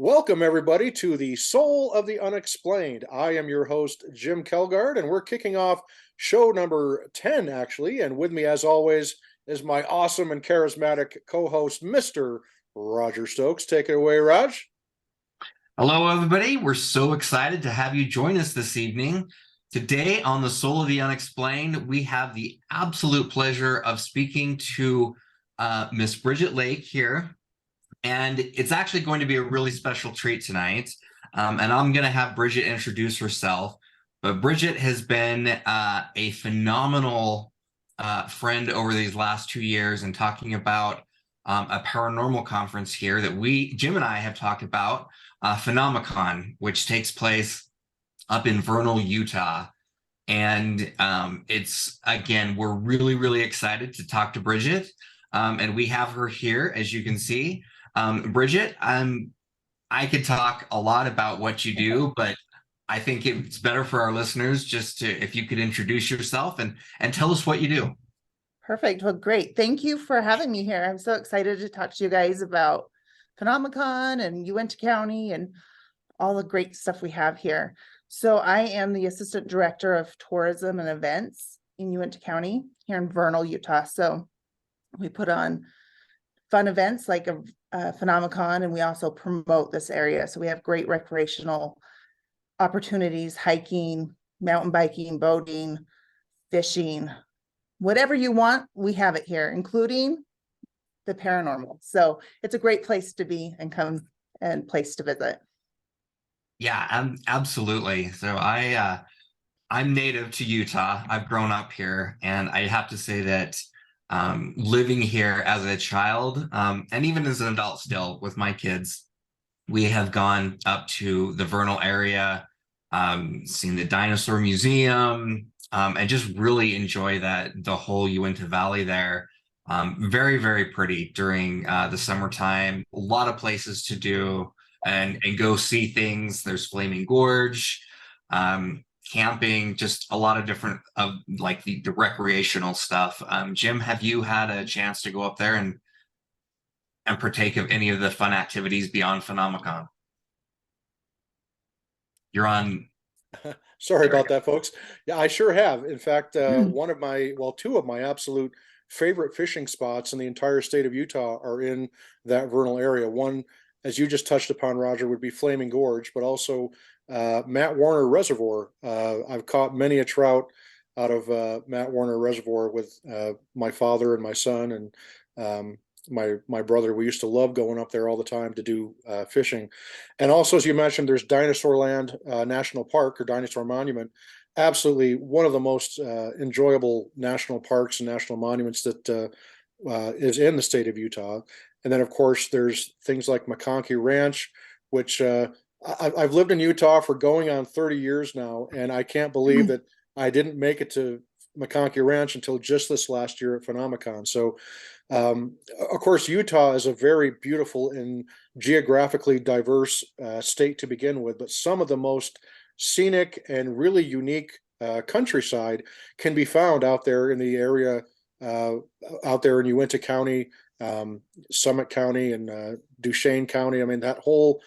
Welcome, everybody, to the Soul of the Unexplained. I am your host, Jim Kelgard, and we're kicking off show number 10, actually. And with me, as always, is my awesome and charismatic co host, Mr. Roger Stokes. Take it away, Raj. Hello, everybody. We're so excited to have you join us this evening. Today on the Soul of the Unexplained, we have the absolute pleasure of speaking to Miss Bridget Lake here. And it's actually going to be a really special treat tonight. And I'm going to have Bridget introduce herself. But Bridget has been a phenomenal friend over these last 2 years and talking about a paranormal conference here that Jim and I have talked about, PhenomeCon, which takes place up in Vernal, Utah. And we're really, really excited to talk to Bridget. And we have her here, as you can see. Bridget, I could talk a lot about what you do, but I think it's better for our listeners if you could introduce yourself and tell us what you do. Perfect. Well, great. Thank you for having me here. I'm so excited to talk to you guys about PhenomeCon and Uintah County and all the great stuff we have here. So I am the Assistant Director of Tourism and Events in Uintah County here in Vernal, Utah. So we put on fun events like a PhenomeCon, and we also promote this area. So we have great recreational opportunities, hiking, mountain biking, boating, fishing, whatever you want, we have it here, including the paranormal. So it's a great place to be and come and place to visit. Yeah, absolutely. So I'm native to Utah. I've grown up here, and I have to say that living here as a child, and even as an adult still with my kids, we have gone up to the Vernal area, seen the dinosaur museum, and just really enjoy the whole Uintah Valley there. Very, very pretty during the summertime. A lot of places to do and go see things. There's Flaming Gorge, camping, just a lot of different like the recreational stuff. Jim, have you had a chance to go up there and partake of any of the fun activities beyond PhenomeCon? You're on. Sorry about that, folks. Yeah, I sure have. In fact, two of my absolute favorite fishing spots in the entire state of Utah are in that Vernal area. One, as you just touched upon, Roger, would be Flaming Gorge, but also Matt Warner Reservoir. I've caught many a trout out of Matt Warner Reservoir with my father and my son and my brother. We used to love going up there all the time to do fishing. And also, as you mentioned, there's Dinosaur Land National Park or Dinosaur Monument. Absolutely one of the most enjoyable national parks and national monuments that is in the state of Utah. And then, of course, there's things like McConkey Ranch, which I've lived in Utah for going on 30 years now, and I can't believe that I didn't make it to McConkey Ranch until just this last year at PhenomeCon. So, of course, Utah is a very beautiful and geographically diverse state to begin with, but some of the most scenic and really unique countryside can be found out there in the area, out there in Uintah County, Summit County, and Duchesne County. I mean, that whole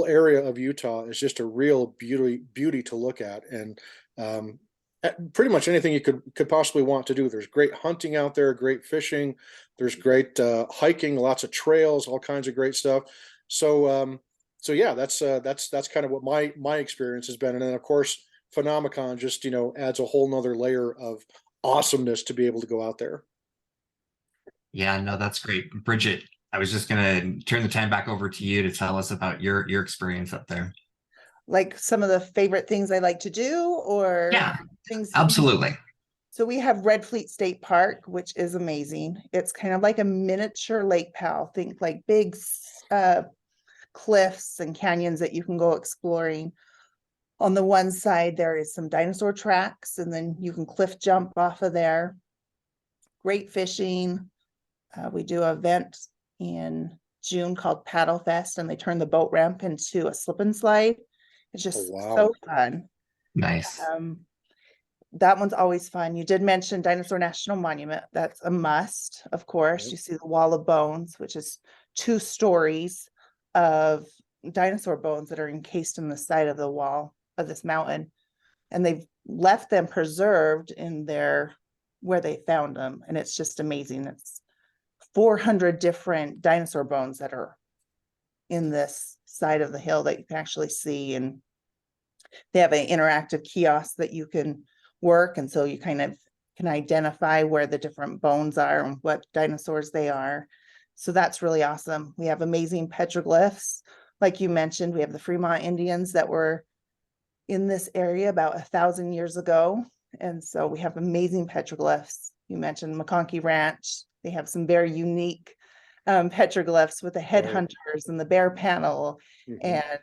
area of Utah is just a real beauty to look at, and pretty much anything you could possibly want to do. There's great hunting out there, great fishing. There's great hiking, lots of trails, all kinds of great stuff. So yeah, that's kind of what my experience has been. And then, of course, PhenomeCon just adds a whole nother layer of awesomeness to be able to go out there. Yeah, no, that's great. Bridget, I was just going to turn the time back over to you to tell us about your experience up there. Like some of the favorite things I like to do, or yeah, things. Absolutely. So we have Red Fleet State Park, which is amazing. It's kind of like a miniature lake pal. Think like big cliffs and canyons that you can go exploring. On the one side, there is some dinosaur tracks, and then you can cliff jump off of there. Great fishing. We do an event in June called Paddle Fest, and they turn the boat ramp into a slip and slide. It's just so fun. Nice. That one's always fun. You did mention Dinosaur National Monument. That's a must, of course. Yep. You see the Wall of Bones, which is 2 stories of dinosaur bones that are encased in the side of the wall of this mountain. And they've left them preserved in where they found them. And it's just amazing. It's 400 different dinosaur bones that are in this side of the hill that you can actually see. And they have an interactive kiosk that you can work. And so you kind of can identify where the different bones are and what dinosaurs they are. So that's really awesome. We have amazing petroglyphs. Like you mentioned, we have the Fremont Indians that were in this area about 1,000 years ago. And so we have amazing petroglyphs. You mentioned McConkey Ranch. They have some very unique petroglyphs with the headhunters and the bear panel. And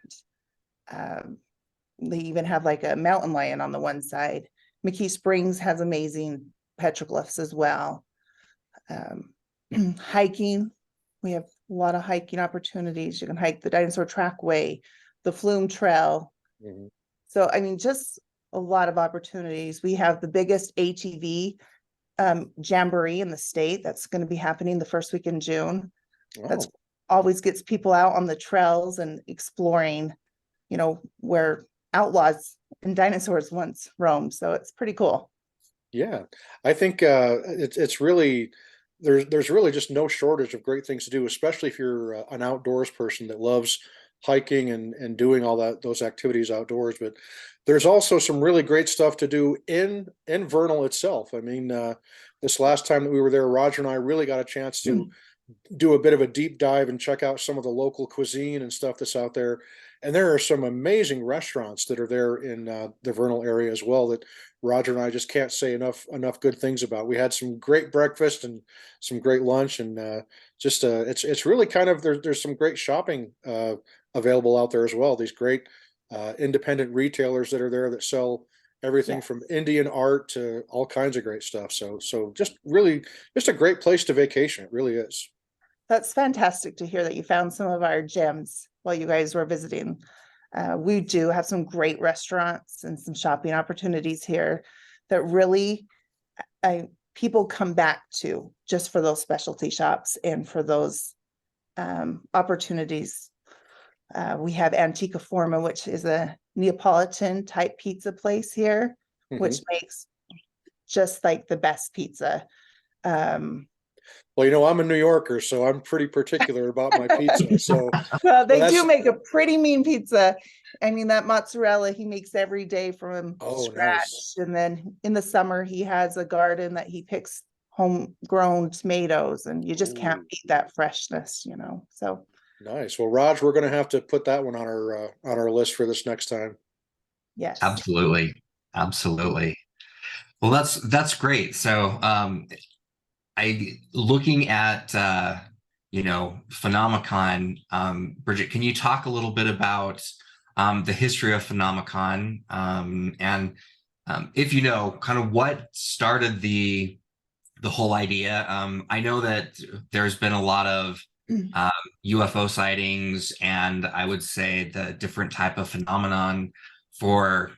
they even have like a mountain lion on the one side. McKee Springs has amazing petroglyphs as well. Hiking, we have a lot of hiking opportunities. You can hike the Dinosaur Trackway, the Flume Trail. So, I mean, just a lot of opportunities. We have the biggest ATV jamboree in the state that's going to be happening the first week in June. That's always gets people out on the trails and exploring, you know, where outlaws and dinosaurs once roamed. So it's pretty cool. Yeah, I think it's really there's really just no shortage of great things to do, especially if you're an outdoors person that loves hiking and doing all those activities outdoors. But there's also some really great stuff to do in Vernal itself. I mean, this last time that we were there, Roger and I really got a chance to do a bit of a deep dive and check out some of the local cuisine and stuff that's out there. And there are some amazing restaurants that are there in the Vernal area as well that Roger and I just can't say enough good things about. We had some great breakfast and some great lunch, and it's really kind of there's some great shopping available out there as well. These great independent retailers that are there that sell everything from Indian art to all kinds of great stuff. So just really just a great place to vacation. It really is. That's fantastic to hear that you found some of our gems while you guys were visiting. We do have some great restaurants and some shopping opportunities here that really people come back to just for those specialty shops and for those opportunities. We have Antica Forma, which is a Neapolitan type pizza place here, which makes just like the best pizza. Well, you know, I'm a New Yorker, so I'm pretty particular about my pizza. So, well, they do make a pretty mean pizza. I mean, that mozzarella he makes every day from scratch. Nice. And then in the summer, he has a garden that he picks homegrown tomatoes, and you just can't beat that freshness, you know. So nice. Well, Raj, we're going to have to put that one on our list for this next time. yes, Absolutely. Well, that's great. So, looking at PhenomeCon, Bridget, can you talk a little bit about the history of PhenomeCon, and if you know kind of what started the whole idea? I know that there's been a lot of UFO sightings, and I would say the different type of phenomenon for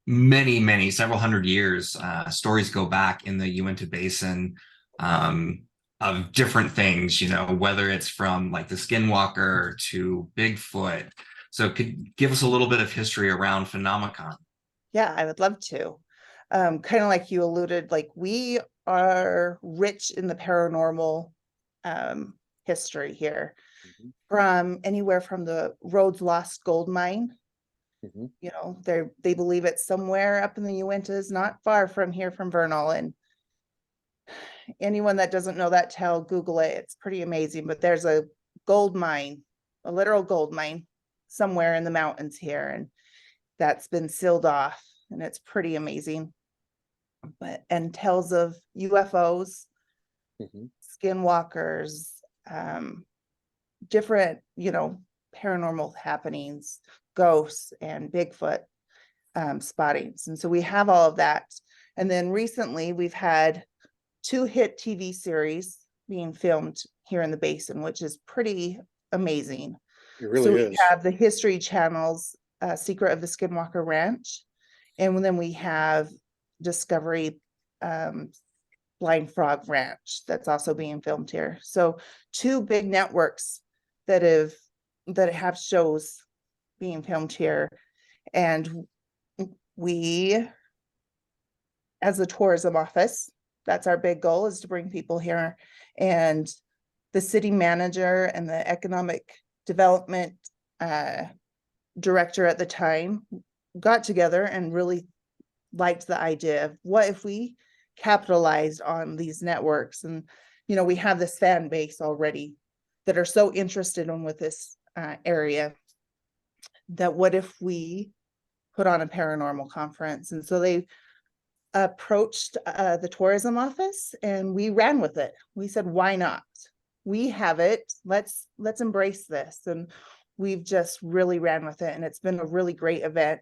many several hundred years. Stories go back in the Uintah Basin of different things, you know, whether it's from like the Skinwalker to Bigfoot. So could you give us a little bit of history around PhenomeCon? Yeah, I would love to. Kind of like you alluded, like we are rich in the paranormal history here, from anywhere from the Rhodes Lost Gold Mine. You know, they believe it's somewhere up in the Uintas, not far from here from Vernal. And anyone that doesn't know that tale, Google it. It's pretty amazing. But there's a gold mine, a literal gold mine somewhere in the mountains here, and that's been sealed off, and it's pretty amazing. And tales of UFOs, skinwalkers, different, you know, paranormal happenings, ghosts, and Bigfoot spottings. And so we have all of that. And then recently we've had 2 hit TV series being filmed here in the basin, which is pretty amazing. It really is. We have the History Channel's Secret of the Skinwalker Ranch, and then we have Discovery Blind Frog Ranch that's also being filmed here. So 2 big networks that have that have shows being filmed here. And we, as a tourism office, that's our big goal, is to bring people here. And the city manager and the economic development director at the time got together and really liked the idea of what if we capitalized on these networks. And, you know, we have this fan base already that are so interested in with this area, that what if we put on a paranormal conference? And so they approached the tourism office, and we ran with it. We said, why not? We have it. Let's embrace this. And we've just really ran with it. And it's been a really great event.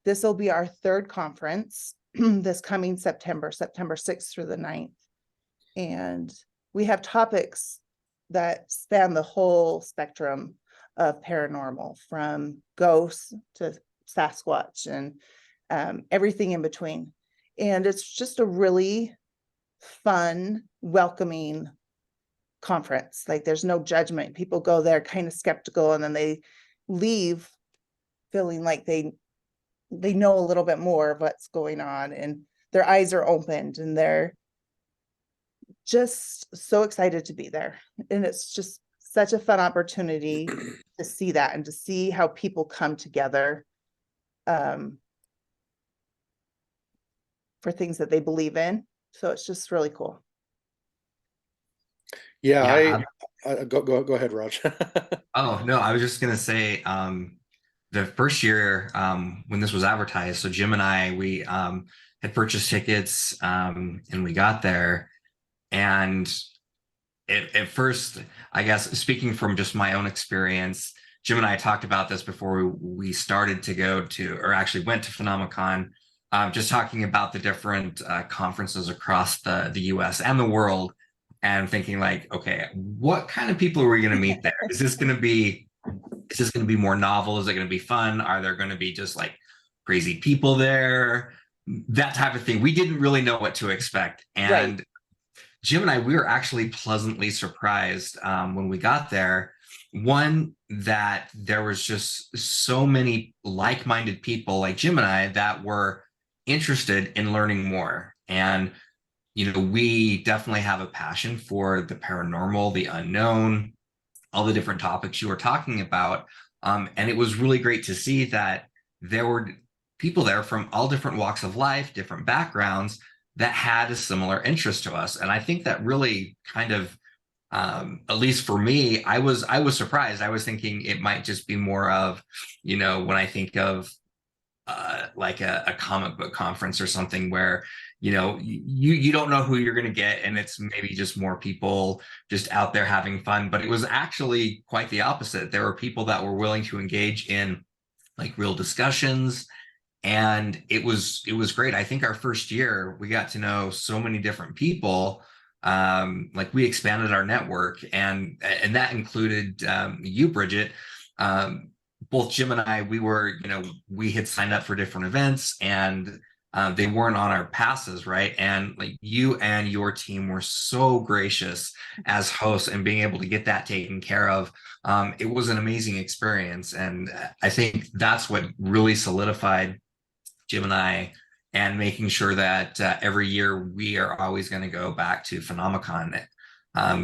This will be our third conference this coming September 6th through the 9th. And we have topics that span the whole spectrum of paranormal, from ghosts to Sasquatch and everything in between. And it's just a really fun, welcoming conference. Like, there's no judgment. People go there kind of skeptical, and then they leave feeling like they know a little bit more of what's going on, and their eyes are opened, and they're just so excited to be there. And it's just such a fun opportunity to see that, and to see how people come together for things that they believe in. So it's just really cool. Yeah, go ahead, Raj. Oh, no, I was just gonna say, the first year when this was advertised, so Jim and I, we had purchased tickets, and we got there. And at first, I guess, speaking from just my own experience, Jim and I talked about this before we started to go to, or actually went to PhenomeCon, just talking about the different conferences across the US and the world, and thinking like, okay, what kind of people are we going to meet there? Is this going to be more novel? Is it going to be fun? Are there going to be just like crazy people there? That type of thing. We didn't really know what to expect. And Jim and I, we were actually pleasantly surprised when we got there. One, that there was just so many like-minded people like Jim and I that were interested in learning more. And, you know, we definitely have a passion for the paranormal, the unknown, all the different topics you were talking about. And it was really great to see that there were people there from all different walks of life, different backgrounds, that had a similar interest to us. And I think that really kind of, at least for me, I was surprised. I was thinking it might just be more of, you know, when I think of like a comic book conference or something where, you know, you don't know who you're going to get, and it's maybe just more people just out there having fun. But it was actually quite the opposite. There were people that were willing to engage in like real discussions, and it was great. I think our first year we got to know so many different people. Like, we expanded our network, and that included you, Bridget. Both Jim and I, we had signed up for different events, and they weren't on our passes, right? And like, you and your team were so gracious as hosts, and being able to get that taken care of. It was an amazing experience, and I think that's what really solidified Jim and I, and making sure that every year we are always going to go back to PhenomeCon.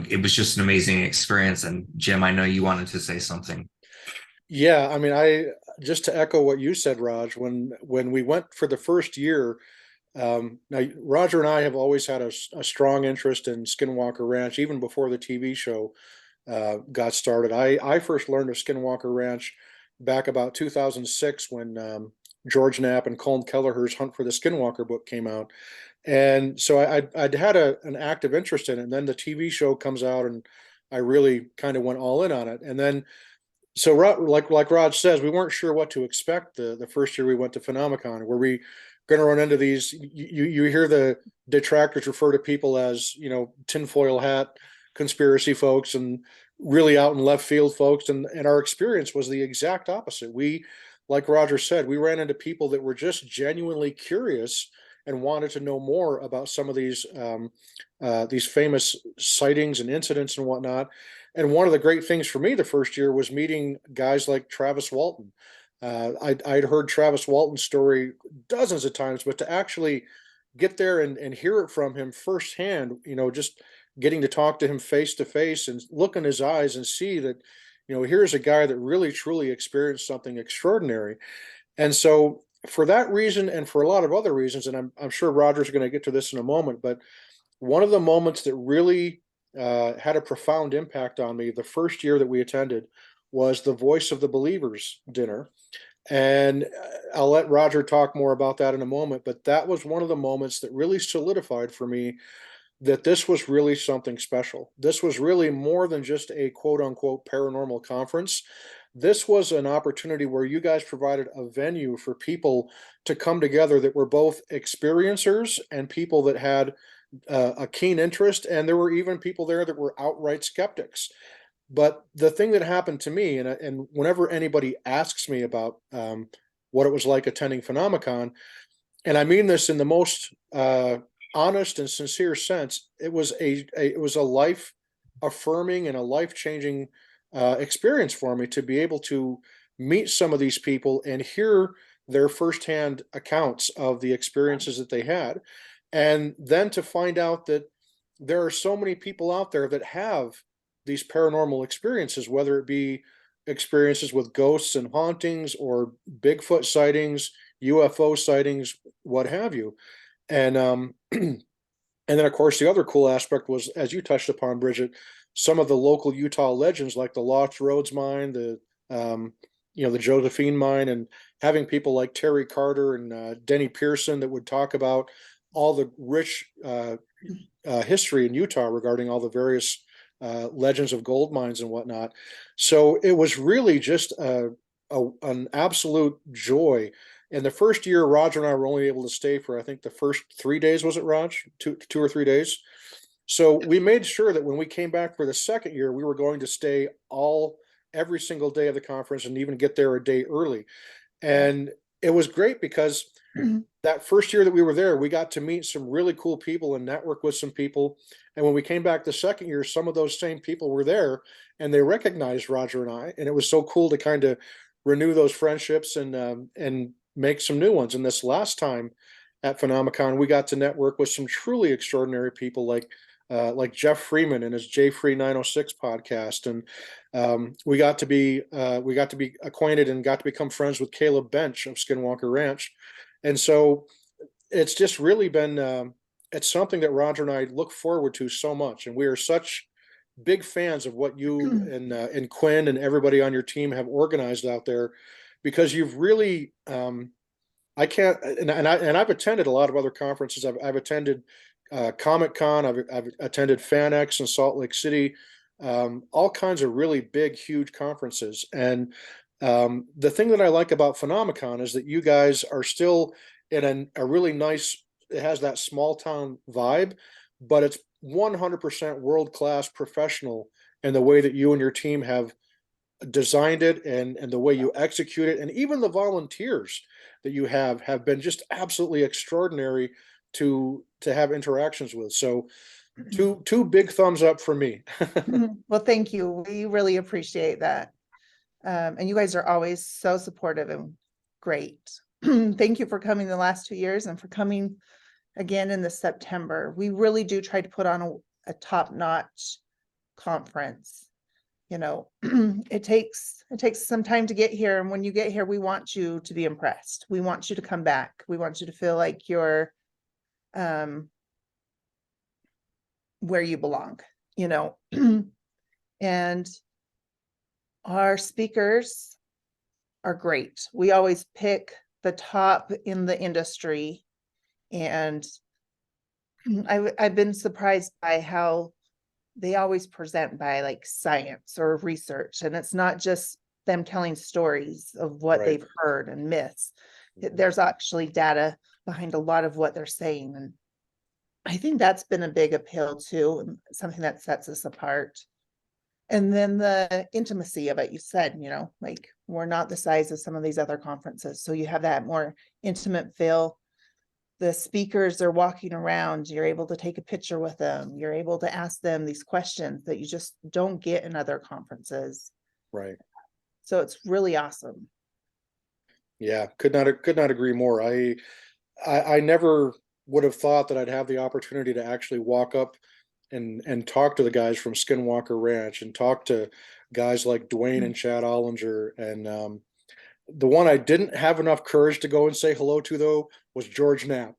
It was just an amazing experience. And Jim, I know you wanted to say something. Yeah, I mean, just to echo what you said, Raj, when we went for the first year, now Roger and I have always had a strong interest in Skinwalker Ranch, even before the TV show got started. I first learned of Skinwalker Ranch back about 2006 when George Knapp and Colm Kelleher's Hunt for the Skinwalker book came out. And so I'd had an active interest in it. And then the TV show comes out, and I really kind of went all in on it. And then, so like Raj says, we weren't sure what to expect the first year we went to PhenomeCon. Were we going to run into these? You hear the detractors refer to people as, you know, tinfoil hat conspiracy folks, and really out in left field folks. And our experience was the exact opposite. We, like Roger said, we ran into people that were just genuinely curious and wanted to know more about some of these famous sightings and incidents and whatnot. And one of the great things for me the first year was meeting guys like Travis Walton. I'd heard Travis Walton's story dozens of times, but to actually get there and hear it from him firsthand, just getting to talk to him face to face and look in his eyes and see that, here's a guy that really truly experienced something extraordinary. And so for that reason, and for a lot of other reasons, and I'm sure Roger's going to get to this in a moment, but one of the moments that really had a profound impact on me the first year that we attended was the Voice of the Believers dinner. And I'll let Roger talk more about that in a moment, but that was one of the moments that really solidified for me that this was really something special. This was really more than just a quote unquote paranormal conference. This was an opportunity where you guys provided a venue for people to come together that were both experiencers and people that had a keen interest. And there were even people there that were outright skeptics. But the thing that happened to me, and whenever anybody asks me about what it was like attending PhenomeCon, and I mean this in the most honest and sincere sense, it was a life affirming and a life changing experience for me to be able to meet some of these people and hear their firsthand accounts of the experiences that they had, and then to find out that there are so many people out there that have these paranormal experiences, whether it be experiences with ghosts and hauntings or Bigfoot sightings, UFO sightings, what have you. And and then of course the other cool aspect was, as you touched upon, Bridget, some of the local Utah legends like the Lost Roads mine, the the Josephine mine, and having people like Terry Carter and Denny Pearson that would talk about all the rich history in Utah regarding all the various legends of gold mines and whatnot. So it was really just an absolute joy. And the first year, Roger and I were only able to stay for, I think, the first 3 days. Was it, Raj? Two or 3 days. So we made sure that when we came back for the second year, we were going to stay every single day of the conference and even get there a day early. And it was great because that first year that we were there, we got to meet some really cool people and network with some people. And when we came back the second year, some of those same people were there and they recognized Roger and I. And it was so cool to kind of renew those friendships and make some new ones. And this last time at PhenomeCon, we got to network with some truly extraordinary people like Jeff Freeman and his J Free 906 podcast. And we got to be acquainted and got to become friends with Caleb Bench of Skinwalker Ranch. And so it's just really been, it's something that Roger and I look forward to so much. And we are such big fans of what you and Quinn and everybody on your team have organized out there, because you've really, I can't, and I've attended a lot of other conferences. I've attended Comic Con, I've attended FanX in Salt Lake City, all kinds of really big, huge conferences. And the thing that I like about PhenomeCon is that you guys are still in a really nice, it has that small town vibe, but it's 100% world-class professional in the way that you and your team have designed it and the way you execute it. And even the volunteers that you have been just absolutely extraordinary to have interactions with. So two big thumbs up for me. Well, thank you. We really appreciate that. And you guys are always so supportive and great. Thank you for coming the last 2 years and for coming again in the September. We really do try to put on a top-notch conference. It takes some time to get here. And when you get here, we want you to be impressed. We want you to come back. We want you to feel like you're where you belong, and our speakers are great. We always pick the top in the industry, and I've been surprised by how they always present by like science or research, and it's not just them telling stories of what Right. they've heard and myths. There's actually data behind a lot of what they're saying, and I think that's been a big appeal too, and something that sets us apart. And then the intimacy of it, you said, like we're not the size of some of these other conferences, so you have that more intimate feel. the speakers are walking around, you're able to take a picture with them. You're able to ask them these questions that you just don't get in other conferences. Right. So it's really awesome. Yeah, could not agree more. I never would have thought that I'd have the opportunity to actually walk up and talk to the guys from Skinwalker Ranch and talk to guys like Dwayne and Chad Ollinger. And the one I didn't have enough courage to go and say hello to though was George Knapp.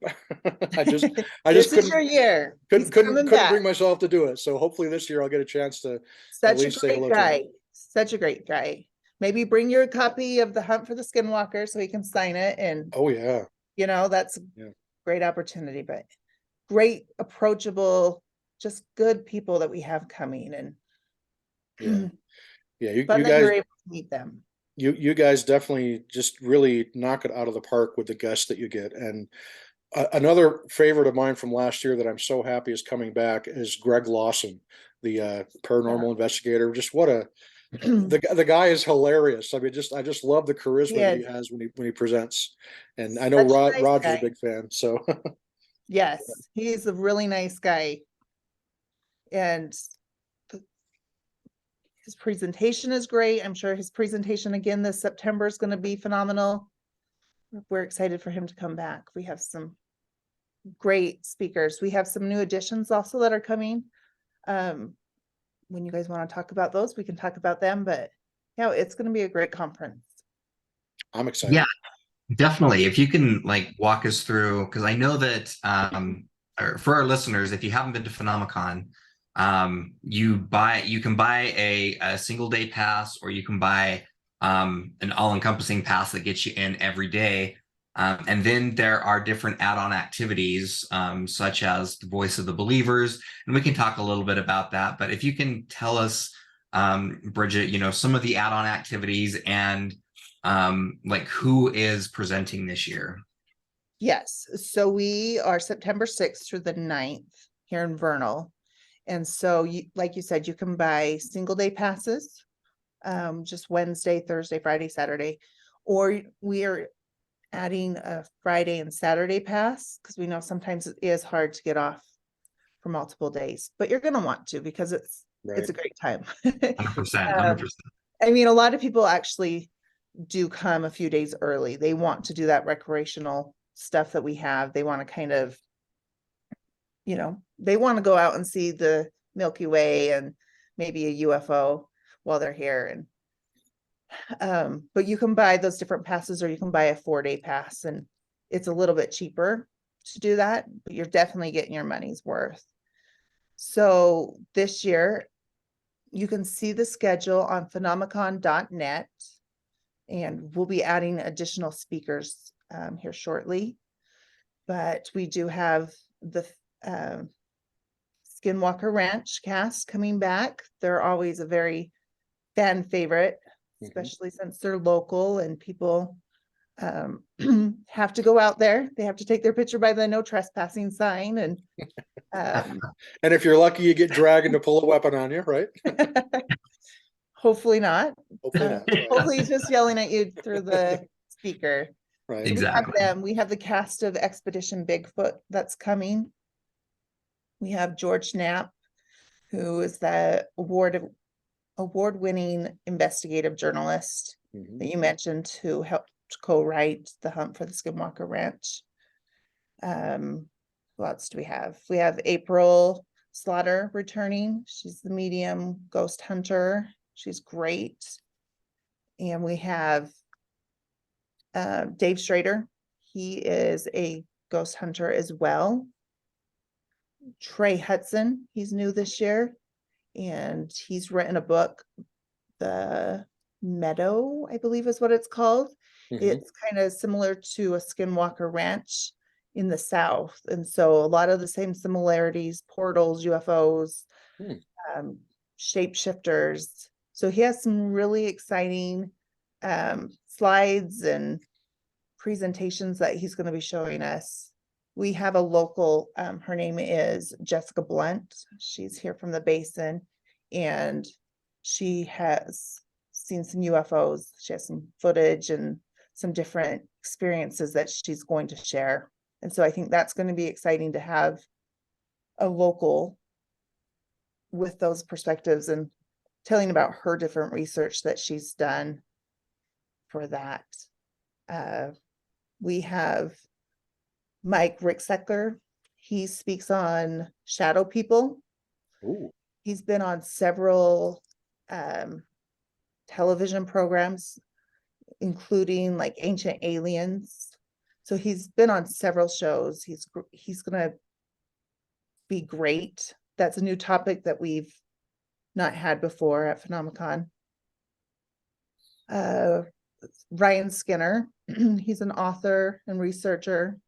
I just This is your year. He's coming couldn't back. bring myself to do it. So hopefully this year I'll get a chance to at Such a least say great hello to him. guy. Such a great guy. Maybe bring your copy of The Hunt for the Skinwalker so he can sign it. And, Oh yeah. you know, that's a Yeah. great opportunity, but great, approachable, just good people that we have coming. And Yeah. Yeah. You fun that guys you're able to meet them. you guys definitely just really knock it out of the park with the guests that you get. And another favorite of mine from last year that I'm so happy is coming back is Greg Lawson, the paranormal investigator. Just what a the guy is hilarious. I mean, I just love the charisma that he Yes. has when he presents. And I know Such a nice Roger's a guy. big fan. So Yes, he's a really nice guy. And his presentation is great. I'm sure his presentation again this September is going to be phenomenal. We're excited for him to come back. We have some great speakers. We have some new additions also that are coming. When you guys want to talk about those, we can talk about them, but yeah, it's going to be a great conference. I'm excited. Yeah, definitely. If you can like walk us through, because I know that or for our listeners, if you haven't been to PhenomeCon, you can buy a single day pass, or you can buy an all-encompassing pass that gets you in every day. And then there are different add-on activities, such as the Voice of the Believers, and we can talk a little bit about that. But if you can tell us, Bridget, you know, some of the add-on activities and like who is presenting this year. Yes, so we are September 6th through the 9th here in Vernal. And so you, like you said, you can buy single day passes, just Wednesday, Thursday, Friday, Saturday, or we are adding a Friday and Saturday pass because we know sometimes it is hard to get off for multiple days, but you're going to want to because it's a great time. 100%, 100%. I mean, a lot of people actually do come a few days early. They want to do that recreational stuff that we have. They want to kind of, you know, they want to go out and see the Milky Way and maybe a UFO while they're here. And but you can buy those different passes, or you can buy a 4-day pass, and it's a little bit cheaper to do that, but you're definitely getting your money's worth. So this year you can see the schedule on phenomecon.net, and we'll be adding additional speakers here shortly. But we do have the Skinwalker Ranch cast coming back. They're always a very fan favorite, especially since they're local and people have to go out there. They have to take their picture by the no trespassing sign. And and if you're lucky, you get dragged to pull a weapon on you, right? Hopefully not. Hopefully not. Hopefully he's just yelling at you through the speaker. Right. So Exactly. we have them. We have the cast of Expedition Bigfoot that's coming. We have George Knapp, who is the award-winning investigative journalist that you mentioned, who helped co-write The Hunt for the Skinwalker Ranch. Who else do we have? We have April Slaughter returning. She's the medium ghost hunter. She's great. And we have Dave Schrader. He is a ghost hunter as well. Trey Hudson, he's new this year, and he's written a book, The Meadow, I believe is what it's called. It's kind of similar to a Skinwalker Ranch in the South. And so a lot of the same similarities, portals, UFOs, shapeshifters. So he has some really exciting slides and presentations that he's going to be showing us. We have a local, her name is Jessica Blunt. She's here from the Basin, and she has seen some UFOs. She has some footage and some different experiences that she's going to share And so I think that's going to be exciting to have a local with those perspectives and telling about her different research that she's done for that. We have Mike Ricksecker. He speaks on shadow people. Ooh. He's been on several television programs, including like Ancient Aliens. So he's been on several shows. He's gonna be great. That's a new topic that we've not had before at PhenomeCon. Ryan Skinner, he's an author and researcher.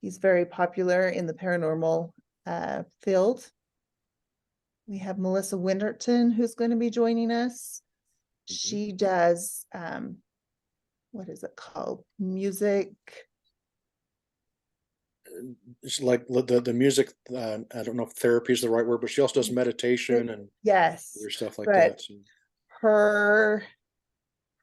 He's very popular in the paranormal field. We have Melissa Winterton, who's going to be joining us. She does, what is it called? Music. It's like the music, I don't know if therapy is the right word, but she also does meditation and Yes, other stuff like but that. So.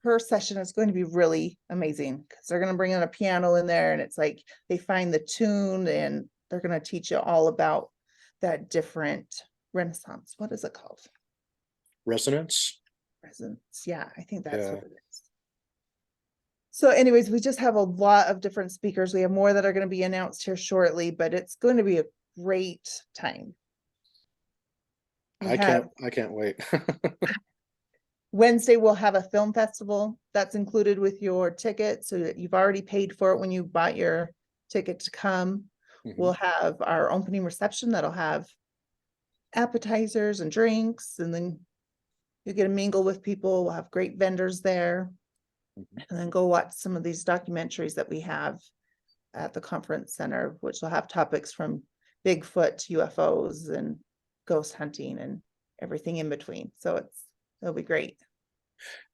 her session is going to be really amazing because they're going to bring in a piano in there, and it's like they find the tune and they're going to teach you all about that different Renaissance. What is it called? Resonance. Yeah, I think that's what Yeah. it is. So anyways, we just have a lot of different speakers. We have more that are going to be announced here shortly, but it's going to be a great time. I can't wait. Wednesday, we'll have a film festival that's included with your ticket, so that you've already paid for it when you bought your ticket to come. We'll have our opening reception that'll have appetizers and drinks, and then you get to mingle with people. We'll have great vendors there, and then go watch some of these documentaries that we have at the conference center, which will have topics from Bigfoot to UFOs and ghost hunting and everything in between. So it'll be great.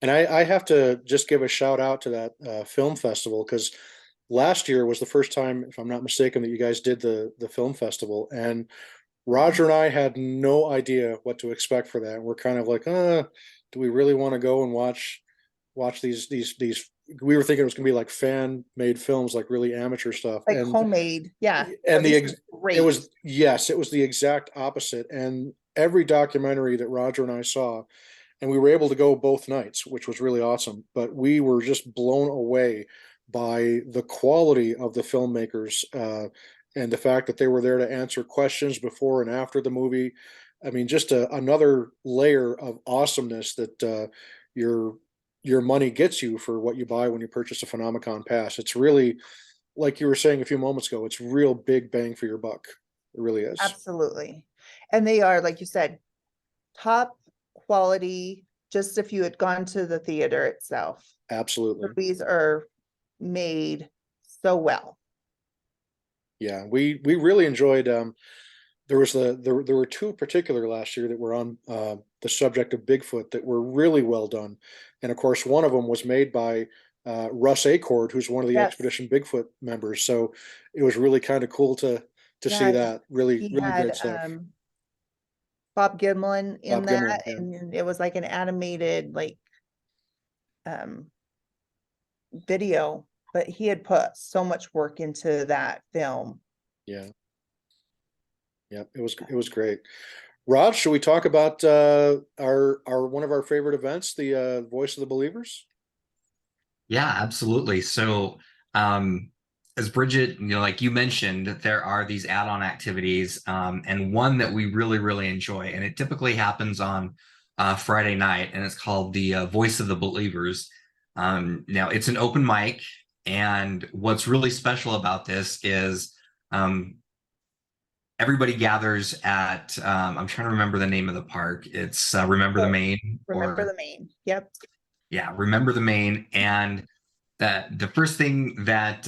And I have to just give a shout out to that film festival, because last year was the first time, if I'm not mistaken, that you guys did the film festival, and Roger and I had no idea what to expect for that. We're kind of like, do we really want to go and watch these? We were thinking it was going to be like fan made films, like really amateur stuff, Like and homemade, yeah. and Great. it was the exact opposite. And every documentary that Roger and I saw, and we were able to go both nights, which was really awesome. But we were just blown away by the quality of the filmmakers, and the fact that they were there to answer questions before and after the movie. I mean, just another layer of awesomeness that your money gets you for what you buy when you purchase a PhenomeCon pass. It's really, like you were saying a few moments ago, it's real big bang for your buck. It really is. Absolutely. And they are, like you said, top quality, just if you had gone to the theater itself. Absolutely. Movies are made so well. Yeah, we really enjoyed. There were two in particular last year that were on the subject of Bigfoot that were really well done, and of course one of them was made by Russ Acord, who's one of the Expedition Bigfoot members. So it was really kind of cool to see that. Really great stuff. Bob Gimlin in Bob Gimlin, that, yeah. and it was like an animated video, but he had put so much work into that film. Yeah, it was great. Rod, should we talk about our one of our favorite events, the Voice of the Believers? Yeah, absolutely. So as Bridget, like you mentioned, there are these add-on activities, and one that we really enjoy, and it typically happens on Friday night, and it's called the Voice of the Believers. Now it's an open mic, and what's really special about this is everybody gathers at I'm trying to remember the name of the park. It's Remember the Main. Remember the Main. Yep. Yeah, Remember the Main. And that the first thing that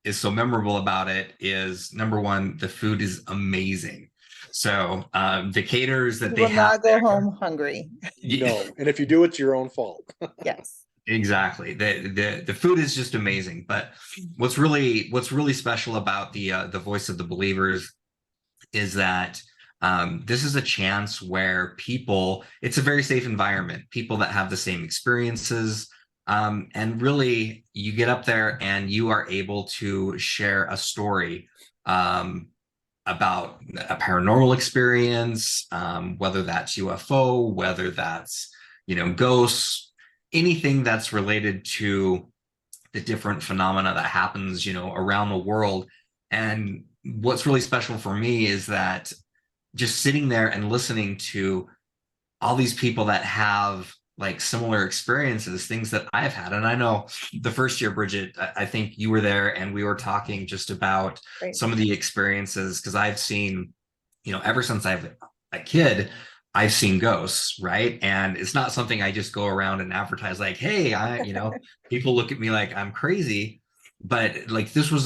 is so memorable about it is, number one, the food is amazing. So the caterers that they will have not go home hungry. No, and if you do, it's your own fault. Yes. Exactly. The food is just amazing. But what's really special about the Voice of the Believers is that this is a chance where people, it's a very safe environment. People that have the same experiences, And really, you get up there and you are able to share a story about a paranormal experience, whether that's UFO, whether that's, ghosts, anything that's related to the different phenomena that happens, around the world. And what's really special for me is that just sitting there and listening to all these people that have like similar experiences, things that I've had. And I know the first year, Bridget, I think you were there and we were talking just about Right. some of the experiences, because I've seen, ever since I've a kid, I've seen ghosts, right? And it's not something I just go around and advertise like, hey, people look at me like I'm crazy. But like this was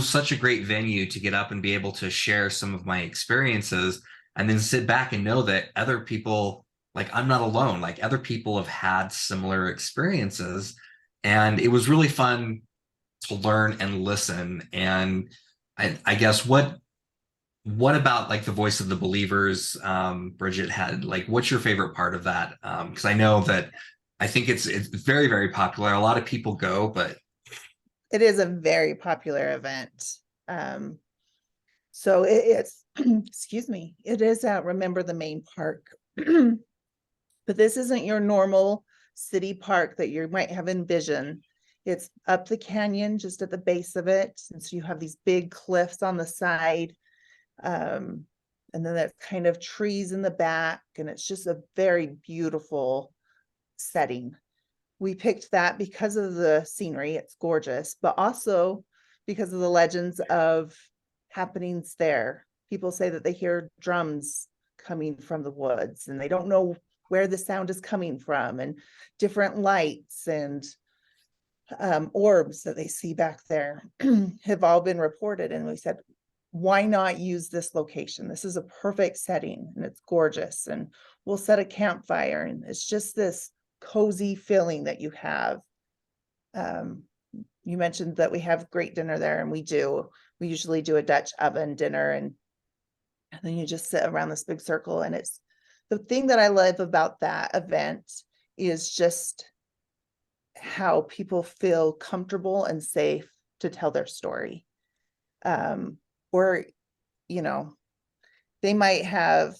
such a great venue to get up and be able to share some of my experiences and then sit back and know that other people, like I'm not alone, like other people have had similar experiences. And it was really fun to learn and listen. And I guess what about like the Voice of the Believers, Bridget, had like, what's your favorite part of that? Because I know that I think it's very, very popular. A lot of people go, but It is a very popular event. So it's, excuse me, it is at Remember the Main Park. But this isn't your normal city park that you might have envisioned. It's up the canyon, just at the base of it. Since you have these big cliffs on the side. And then there's kind of trees in the back, and it's just a very beautiful setting. We picked that because of the scenery, it's gorgeous, but also because of the legends of happenings there. People say that they hear drums coming from the woods and they don't know where the sound is coming from, and different lights and orbs that they see back there have all been reported. And we said, why not use this location? This is a perfect setting and it's gorgeous, and we'll set a campfire, and it's just this cozy feeling that you have. You mentioned that we have great dinner there, and we do. We usually do a Dutch oven dinner, and then you just sit around this big circle. And it's the thing that I love about that event is just how people feel comfortable and safe to tell their story. Or, they might have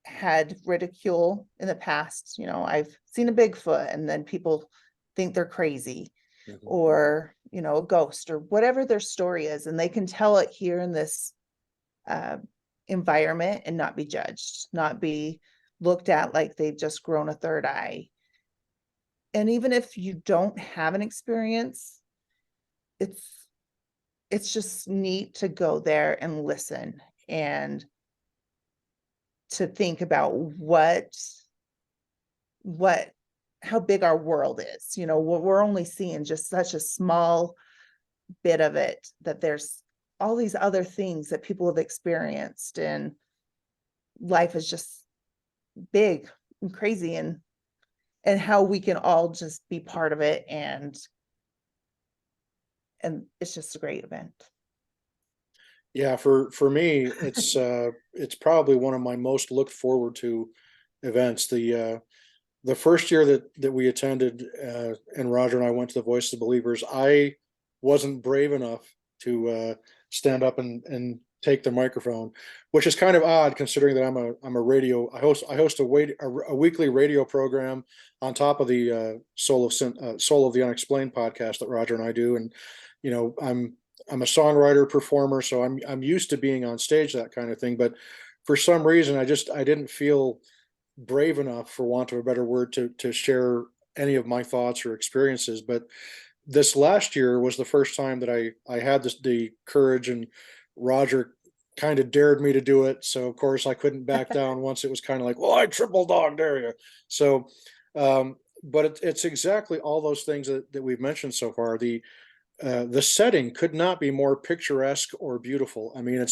had ridicule in the past. I've seen a Bigfoot, and then people think they're crazy, or, a ghost, or whatever their story is. And they can tell it here in this environment and not be judged, not be looked at like they've just grown a third eye. And even if you don't have an experience, it's just neat to go there and listen, and to think about how big our world is. We're only seeing just such a small bit of it, that there's all these other things that people have experienced, and life is just big and crazy, and how we can all just be part of it. And it's just a great event. Yeah, for me, it's probably one of my most looked forward to events. The first year that we attended, and Roger and I went to the Voice of the Believers, I wasn't brave enough to stand up and take the microphone, which is kind of odd considering that I'm a radio. I host a weekly radio program on top of the Soul of the Unexplained podcast that Roger and I do, and I'm a songwriter performer, so I'm used to being on stage, that kind of thing. But for some reason, I didn't feel brave enough, for want of a better word, to share any of my thoughts or experiences. But this last year was the first time that I had the courage, and Roger kind of dared me to do it. So of course I couldn't back down once it was kind of like, well, I triple dog dare you. So, but it's exactly all those things that we've mentioned so far. The setting could not be more picturesque or beautiful. I mean,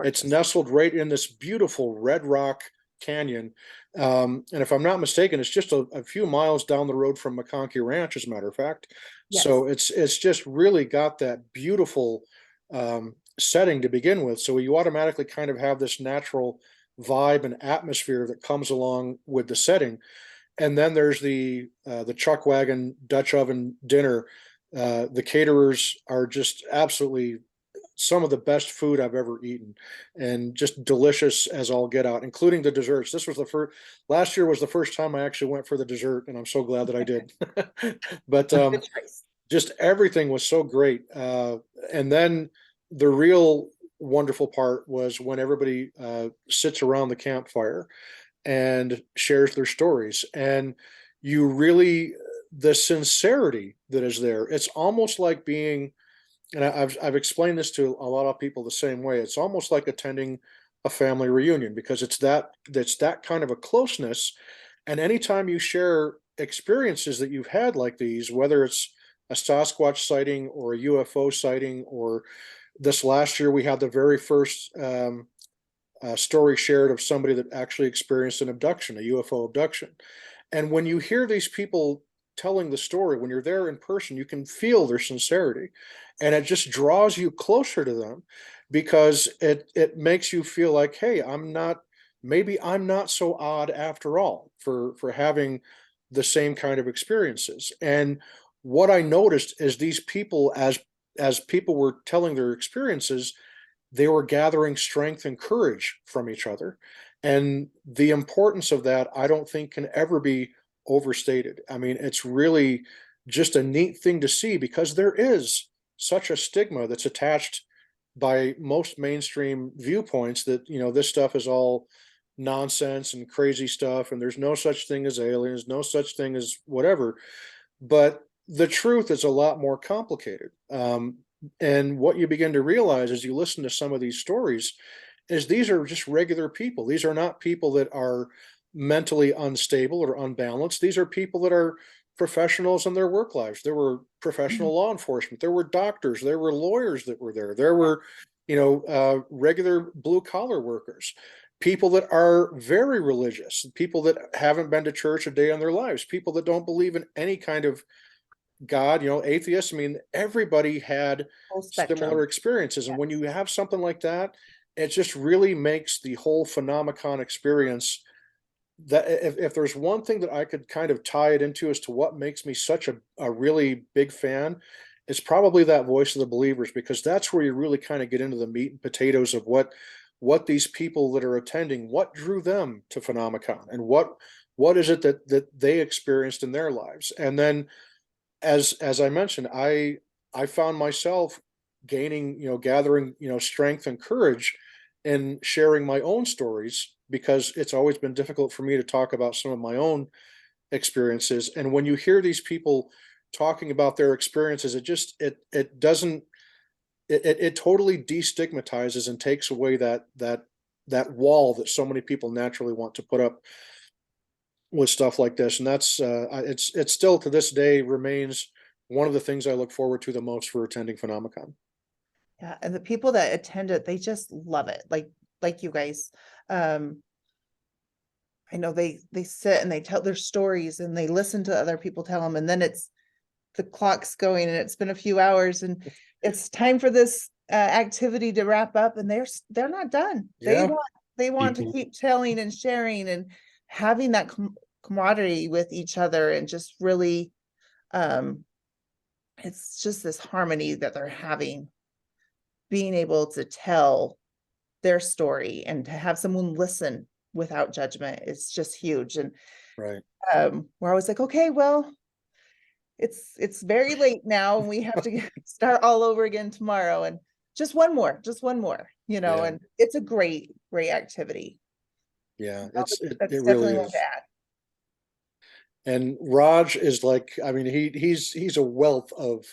it's nestled right in this beautiful red rock canyon. And if I'm not mistaken, it's just a few miles down the road from Skinwalker Ranch, as a matter of fact. Yes. So it's just really got that beautiful setting to begin with. So you automatically kind of have this natural vibe and atmosphere that comes along with the setting. And then there's the chuck wagon Dutch oven dinner. The caterers are just absolutely some of the best food I've ever eaten, and just delicious as all get out, including the desserts. This was the first, last year was the first time I actually went for the dessert, and I'm so glad that I did. But Good choice. just everything was so great. And then the real wonderful part was when everybody sits around the campfire and shares their stories. And you really, the sincerity that is there, it's almost like being, and I've explained this to a lot of people the same way. It's almost like attending a family reunion, because it's that kind of a closeness. And anytime you share experiences that you've had like these, whether it's a Sasquatch sighting or a UFO sighting, or this last year we had the very first story shared of somebody that actually experienced an abduction, a UFO abduction. And when you hear these people telling the story, when you're there in person, you can feel their sincerity, and it just draws you closer to them, because it makes you feel like, hey, maybe I'm not so odd after all for having the same kind of experiences. And what I noticed is these people, as people were telling their experiences, they were gathering strength and courage from each other. And the importance of that, I don't think, can ever be overstated. I mean, it's really just a neat thing to see, because there is such a stigma that's attached by most mainstream viewpoints that, this stuff is all nonsense and crazy stuff, and there's no such thing as aliens, no such thing as whatever. But the truth is a lot more complicated. And what you begin to realize as you listen to some of these stories is these are just regular people. These are not people that are mentally unstable or unbalanced. These are people that are professionals in their work lives. There were professional law enforcement. There were doctors. There were lawyers that were there. There were, regular blue collar workers, people that are very religious, people that haven't been to church a day in their lives, people that don't believe in any kind of God, atheists. I mean, everybody had Whole similar spectrum. experiences. And when you have something like that, it just really makes the whole PhenomeCon experience, that if there's one thing that I could kind of tie it into as to what makes me such a really big fan, it's probably that voice of the believers, because that's where you really kind of get into the meat and potatoes of what these people that are attending, what drew them to PhenomeCon, and what is it that they experienced in their lives. And then, as I mentioned, I found myself gaining, gathering, strength and courage in sharing my own stories, because it's always been difficult for me to talk about some of my own experiences. And when you hear these people talking about their experiences, it doesn't, it totally destigmatizes and takes away that wall that so many people naturally want to put up with stuff like this. And that's it's still to this day remains one of the things I look forward to the most for attending PhenomeCon. Yeah, and the people that attend it, they just love it. Like you guys. I know they sit and they tell their stories and they listen to other people tell them, and then the clock's going and it's been a few hours and it's time for this activity to wrap up, and they're not done. Yeah. They want to keep telling and sharing and having that camaraderie with each other, and just really it's just this harmony that they're having, being able to tell their story and to have someone listen without judgment is just huge. And Right. we're always like, okay, well, it's very late now and we have to start all over again tomorrow, and just one more, Yeah. and it's a great activity. Yeah, That's it definitely really one is. to add. And Raj is like, I mean, he's a wealth of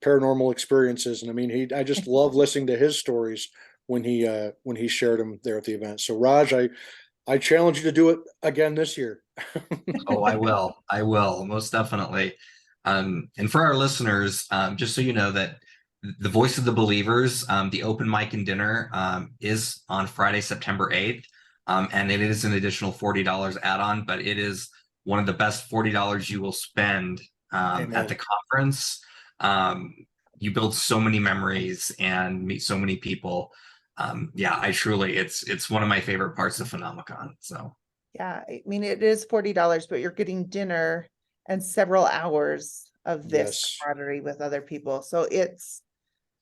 paranormal experiences. And I mean, I just love listening to his stories when he shared them there at the event. So Raj, I challenge you to do it again this year. Oh, I will, most definitely. And for our listeners, just so you know that the Voice of the Believers, the open mic and dinner, is on Friday, September 8th. And it is an additional $40 add-on, but it is one of the best $40 you will spend at the conference. You build so many memories and meet so many people. Yeah, it's one of my favorite parts of PhenomeCon. So Yeah, I mean, it is $40, but you're getting dinner and several hours of this Yes, camaraderie with other people. So it's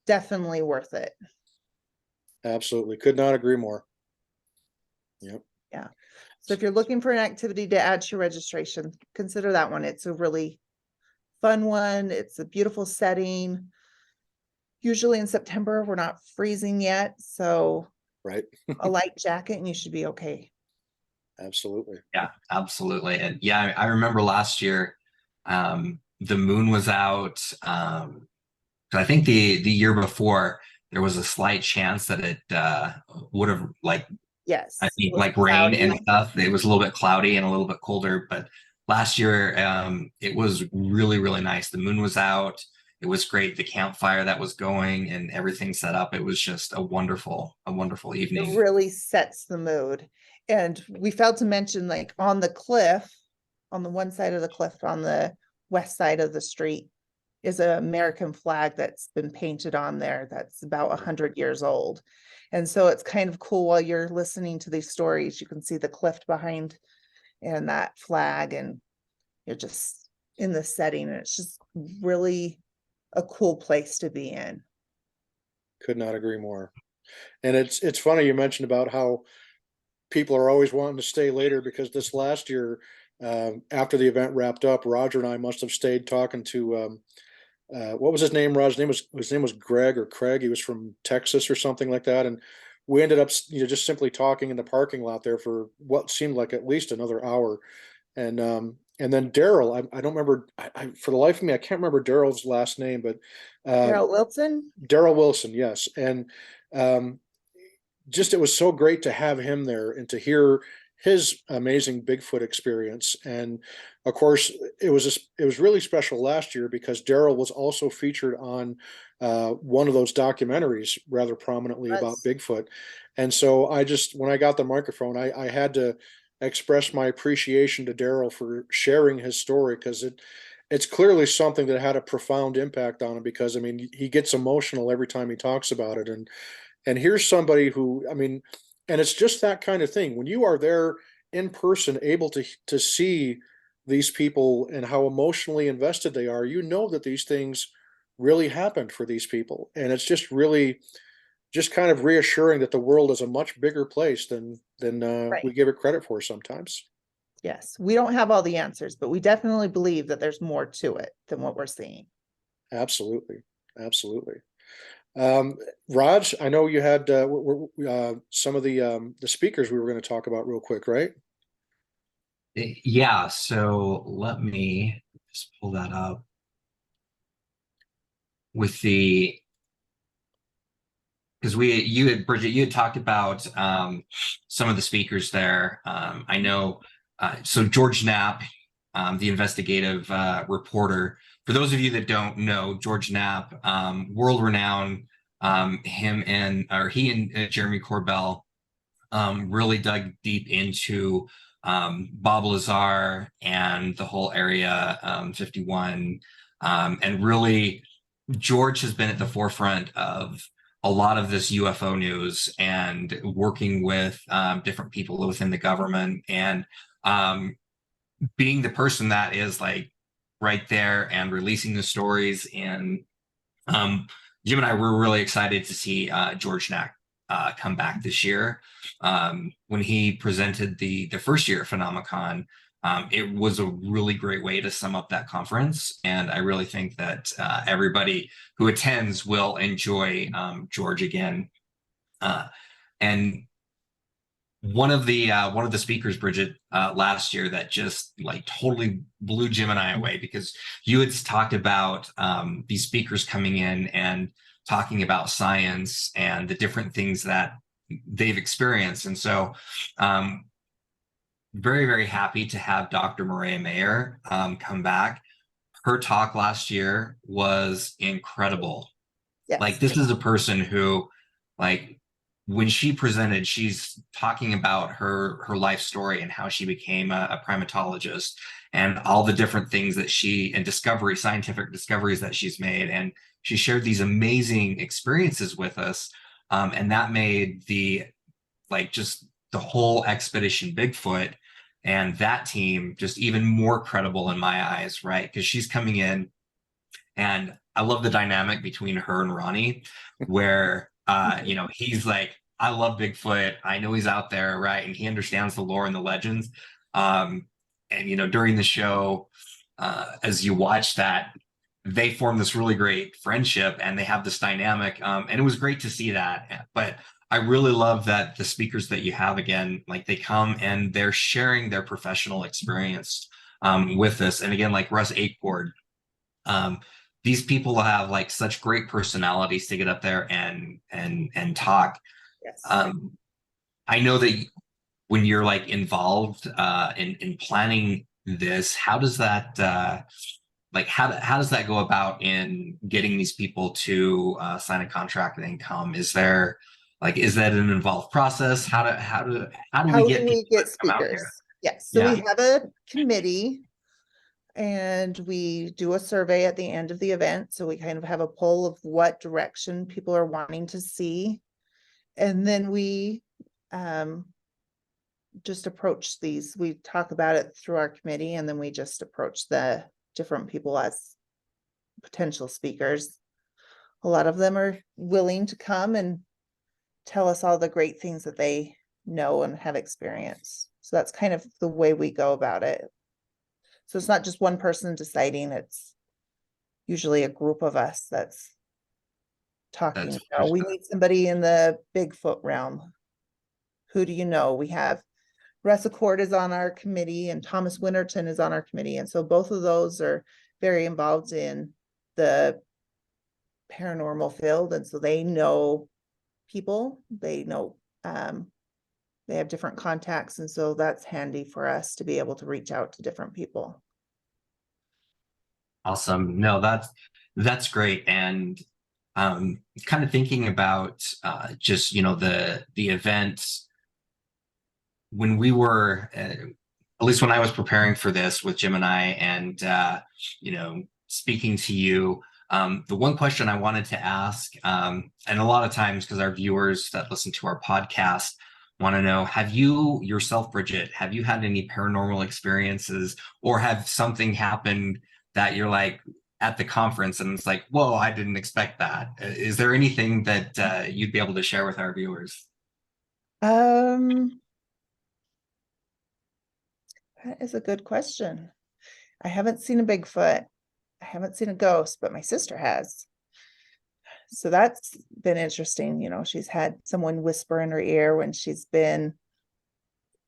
definitely worth it. absolutely. Could not agree more. Yep. Yeah. So if you're looking for an activity to add to your registration, consider that one. It's a really fun one. It's a beautiful setting. Usually in September, we're not freezing yet, so Right. a light jacket and you should be okay. Absolutely. Yeah, absolutely. And yeah, I remember last year, the moon was out. I think the year before there was a slight chance that it would have like Yes, I it think was like rain and cloudy. stuff. It was a little bit cloudy and a little bit colder, but last year it was really, really nice. The moon was out. It was great. The campfire that was going and everything set up. It was just a wonderful It evening. really sets the mood. And we failed to mention, like, on the cliff, on the one side of the cliff, on the west side of the street, is an American flag that's been painted on there that's about 100 years old. And so it's kind of cool while you're listening to these stories, you can see the cliff behind and that flag, and you're just in the setting, and it's just really a cool place to be in. Could not agree more. And it's funny you mentioned about how people are always wanting to stay later because this last year, after the event wrapped up, Roger and I must have stayed talking to what was his name? His name was Greg or Craig. He was from Texas or something like that, and we ended up just simply talking in the parking lot there for what seemed like at least another hour. And then Daryl, I don't remember. For the life of me, I can't remember Daryl's last name, but Harold Wilson? Daryl Wilson, yes. And um, just it was so great to have him there and to hear his amazing Bigfoot experience. And of course, it was really special last year because Daryl was also featured on one of those documentaries rather prominently about Yes. Bigfoot. And so I just when I got the microphone, I had to express my appreciation to Daryl for sharing his story because it's clearly something that had a profound impact on him because I mean he gets emotional every time he talks about it, and here's somebody who, I mean, and it's just that kind of thing. When you are there in person, able to see these people and how emotionally invested they are, you know that these things really happened for these people. And it's just really just kind of reassuring that the world is a much bigger place than we Right. give it credit for sometimes. Yes. We don't have all the answers, but we definitely believe that there's more to it than what we're seeing. Absolutely. Absolutely. Um, Raj, I know you had some of the speakers we were going to talk about real quick, right? Yeah, so let me just pull that up with the because Bridget, you had talked about some of the speakers there. I know, so George Knapp, the investigative reporter. For those of you that don't know, George Knapp, world renowned, he and Jeremy Corbell really dug deep into Bob Lazar and the whole Area 51, and really George has been at the forefront of a lot of this UFO news and working with different people within the government and being the person that is like right there and releasing the stories. And Jim and I were really excited to see George Knapp come back this year. When he presented the first year of PhenomeCon, it was a really great way to sum up that conference, and I really think that everybody who attends will enjoy George again. And one of the speakers, Bridget, last year that just like totally blew Jim and I away because you had talked about these speakers coming in and talking about science and the different things that they've experienced. And so very, very happy to have Dr. Maria Mayer come back. Her talk last year was incredible. Like, Yes. this is a person who, like, when she presented, she's talking about her life story and how she became a primatologist and all the different things that scientific discoveries that she's made. And she shared these amazing experiences with us. And that made just the whole Expedition Bigfoot and that team just even more credible in my eyes, right? Because she's coming in, and I love the dynamic between her and Ronnie, where you know, he's like, I love Bigfoot. I know he's out there, right? And he understands the lore and the legends. And you know, during the show, as you watch that, they form this really great friendship and they have this dynamic. And it was great to see that. But I really love that the speakers that you have, again, like they come and they're sharing their professional experience with us. And again, like Russ Akeport, um, these people have like such great personalities to get up there and talk. Yes. I know that when you're like involved in planning this, how does that like how does that go about in getting these people to sign a contract and then come? Is there like, is that an involved process? How do we get people to come out speakers? here? Yes, so we Yeah. have a committee and we do a survey at the end of the event. So we kind of have a poll of what direction people are wanting to see. And then we just approach these. We talk about it through our committee, and then we just approach the different people as potential speakers. A lot of them are willing to come and tell us all the great things that they know and have experienced. So that's kind of the way we go about it. So it's not just one person deciding, it's usually a group of us that's talking. That's You know, we need somebody in the Bigfoot realm. Who do you know? We have Russ Accord is on our committee and Thomas Winterton is on our committee. And so both of those are very involved in the paranormal field. And so they know people, they know, they have different contacts. And so that's handy for us to be able to reach out to different people. awesome. No, that's great. And kind of thinking about just, you know, the events when we were at least when I was preparing for this with Jim and I, and you know, speaking to you, the one question I wanted to ask, and a lot of times because our viewers that listen to our podcast want to know, have you yourself, Bridget, have you had any paranormal experiences, or have something happened that you're like at the conference and it's like, whoa, I didn't expect that? Is there anything that you'd be able to share with our viewers? That is a good question. I haven't seen a Bigfoot. I haven't seen a ghost, but my sister has. So that's been interesting. You know, she's had someone whisper in her ear when she's been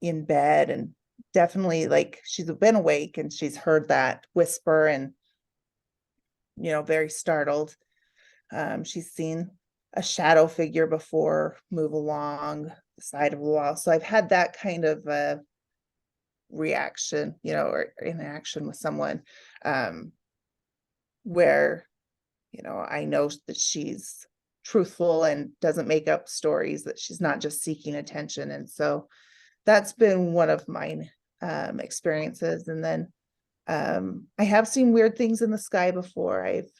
in bed, and definitely like she's been awake and she's heard that whisper and, you know, very startled. She's seen a shadow figure before move along the side of the wall. So I've had that kind of reaction, you know, or interaction with someone where, you know, I know that she's truthful and doesn't make up stories, that she's not just seeking attention. And so that's been one of my experiences. And then I have seen weird things in the sky before. I've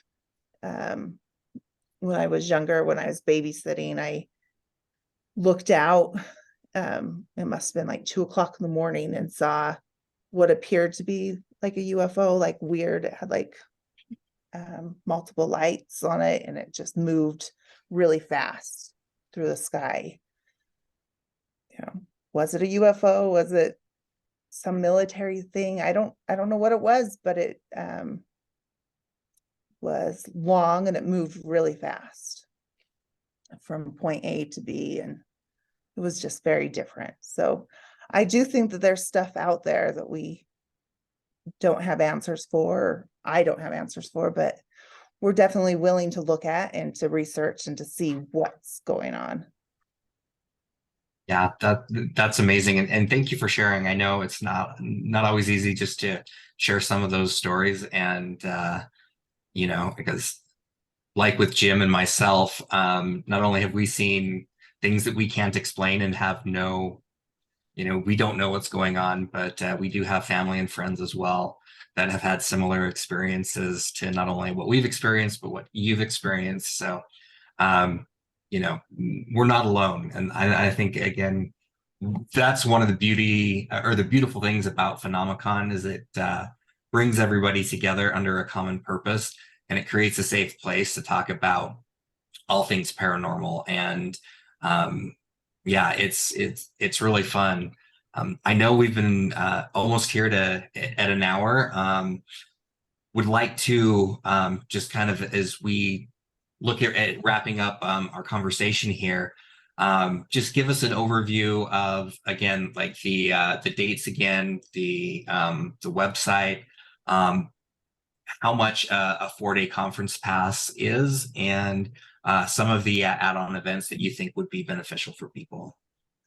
when I was younger, when I was babysitting, I looked out. It must have been like 2 o'clock in the morning, and saw what appeared to be like a UFO, like weird. It had like multiple lights on it, and it just moved really fast through the sky. You know, was it a UFO? Was it some military thing? I don't know what it was, but it was long and it moved really fast from point A to B, and it was just very different. So I do think that there's stuff out there that we don't have answers for. I don't have answers for, but we're definitely willing to look at and to research and to see what's going on. Yeah, that's amazing. And thank you for sharing. I know it's not always easy just to share some of those stories. And you know, because like with Jim and myself, not only have we seen things that we can't explain and have no, you know, we don't know what's going on, but we do have family and friends as well that have had similar experiences to not only what we've experienced, but what you've experienced. So, you know, we're not alone. And I think, again, that's one of the beautiful things about PhenomeCon is it brings everybody together under a common purpose, and it creates a safe place to talk about all things paranormal. And yeah, it's really fun. I know we've been almost here at an hour. Would like to just kind of, as we look at wrapping up our conversation here, just give us an overview of, again, like the dates again, the website, how much a 4-day conference pass is, and some of the add-on events that you think would be beneficial for people.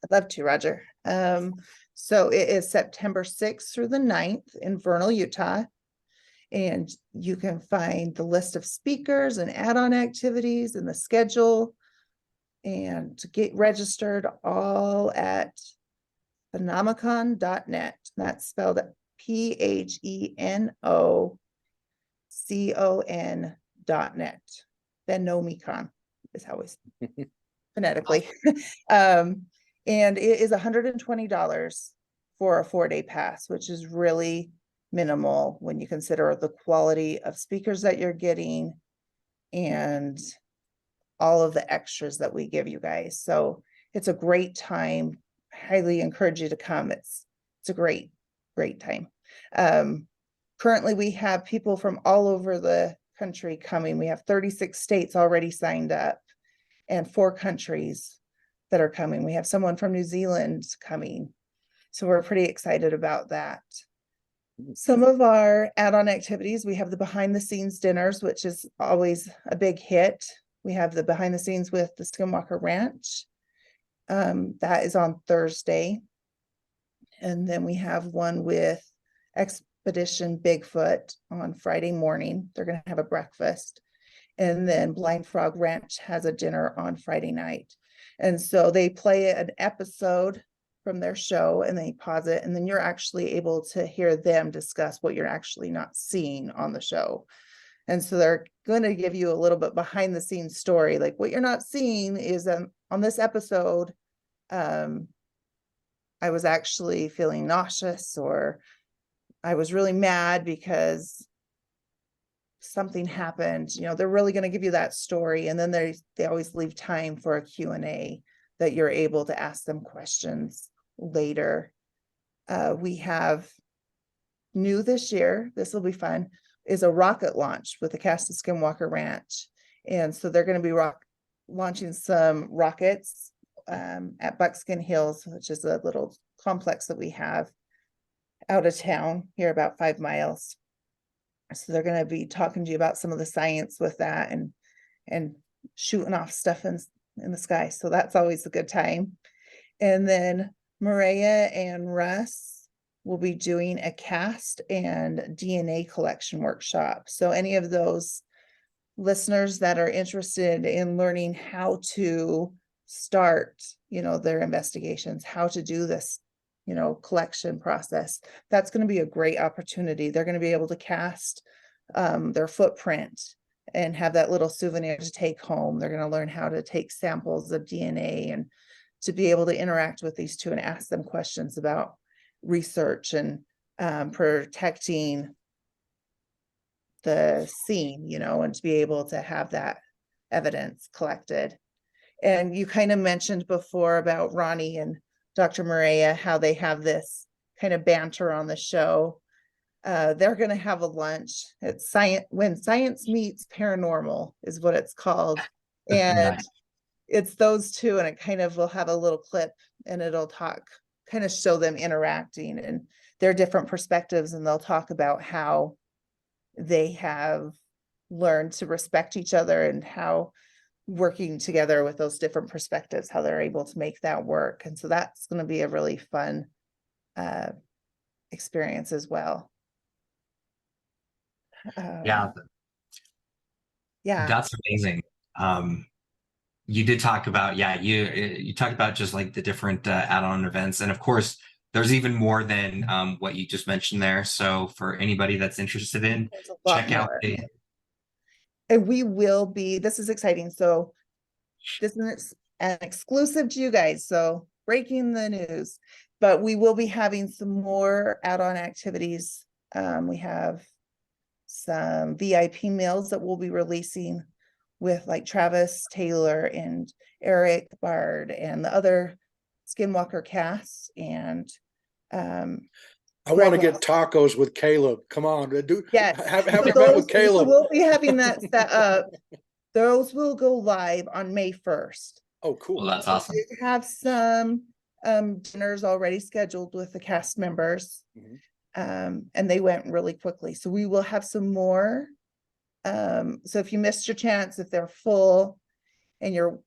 I'd love to, Roger. So it is September 6th through the 9th in Vernal, Utah. And you can find the list of speakers and add-on activities and the schedule and to get registered all at phenomecon.net. That's spelled PHENOCON.net. PhenomeCon is how it's phonetically. And it is $120 for a 4-day pass, which is really minimal when you consider the quality of speakers that you're getting and all of the extras that we give you guys. So it's a great time. Highly encourage you to come. It's a great time. Currently we have people from all over the country coming. We have 36 states already signed up and 4 countries that are coming. We have someone from New Zealand coming. So we're pretty excited about that. Some of our add-on activities, we have the behind the scenes dinners, which is always a big hit. We have the behind the scenes with the Skinwalker Ranch. That is on Thursday. And then we have one with Expedition Bigfoot on Friday morning. They're going to have a breakfast. And then Blind Frog Ranch has a dinner on Friday night. And so they play an episode from their show and they pause it, and then you're actually able to hear them discuss what you're actually not seeing on the show. And so they're going to give you a little bit behind the scenes story, like what you're not seeing is on this episode, I was actually feeling nauseous, or I was really mad because something happened. You know, they're really going to give you that story, and then they always leave time for a Q&A that you're able to ask them questions later. We have new this year, this will be fun, is a rocket launch with the cast of Skinwalker Ranch. And so they're going to be launching some rockets at Buckskin Hills, which is a little complex that we have out of town here, about 5 miles. So they're going to be talking to you about some of the science with that and shooting off stuff in the sky. So that's always a good time. And then Maria and Russ will be doing a cast and DNA collection workshop. So any of those listeners that are interested in learning how to start, their investigations, how to do this, collection process, that's going to be a great opportunity. They're going to be able to cast their footprint and have that little souvenir to take home. They're going to learn how to take samples of DNA and to be able to interact with these two and ask them questions about research and protecting the scene, and to be able to have that evidence collected. And you kind of mentioned before about Ronnie and Dr. Maria, how they have this kind of banter on the show. They're going to have a lunch. It's when science meets paranormal is what it's called. And Nice. It's those two, and it kind of will have a little clip and it'll kind of show them interacting and their different perspectives. And they'll talk about how they have learned to respect each other and how working together with those different perspectives, how they're able to make that work. And so that's going to be a really fun experience as well. Yeah, Yeah. that's amazing. You did talk about, you talked about just like the different add-on events, and of course there's even more than what you just mentioned there. So for anybody that's interested in, check out the. And we will be, this is exciting. So this is an exclusive to you guys. So breaking the news. But we will be having some more add-on activities. We have some VIP meals that we'll be releasing with like Travis Taylor and Eric Bard and the other Skinwalker cast. And I want to get tacos with Caleb. Come on, do yes. have you met with Caleb? We'll be having that set up. Those will go live on May 1st. Oh, cool. Well, that's awesome. We have some dinners already scheduled with the cast members. And they went really quickly. So we will have some more. So if you missed your chance, if they're full and you're,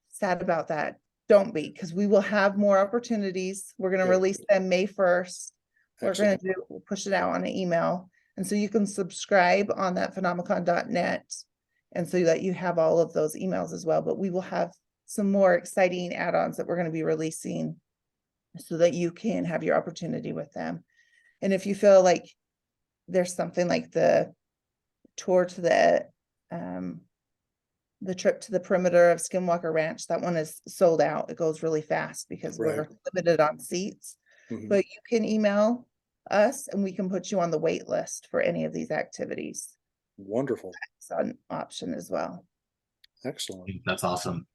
sad about that, don't be, because we will have more opportunities. We're going to release them May 1st. We'll push it out on an email. And so you can subscribe on that phenomecon.net. And so that you have all of those emails as well. But we will have some more exciting add-ons that we're going to be releasing so that you can have your opportunity with them. And if you feel like there's something like the tour to the trip to the perimeter of Skinwalker Ranch, that one is sold out. It goes really fast because we're limited on seats. But you can email us and we can put you on the wait list for any of these activities. Wonderful. It's an option as well. Excellent. That's awesome.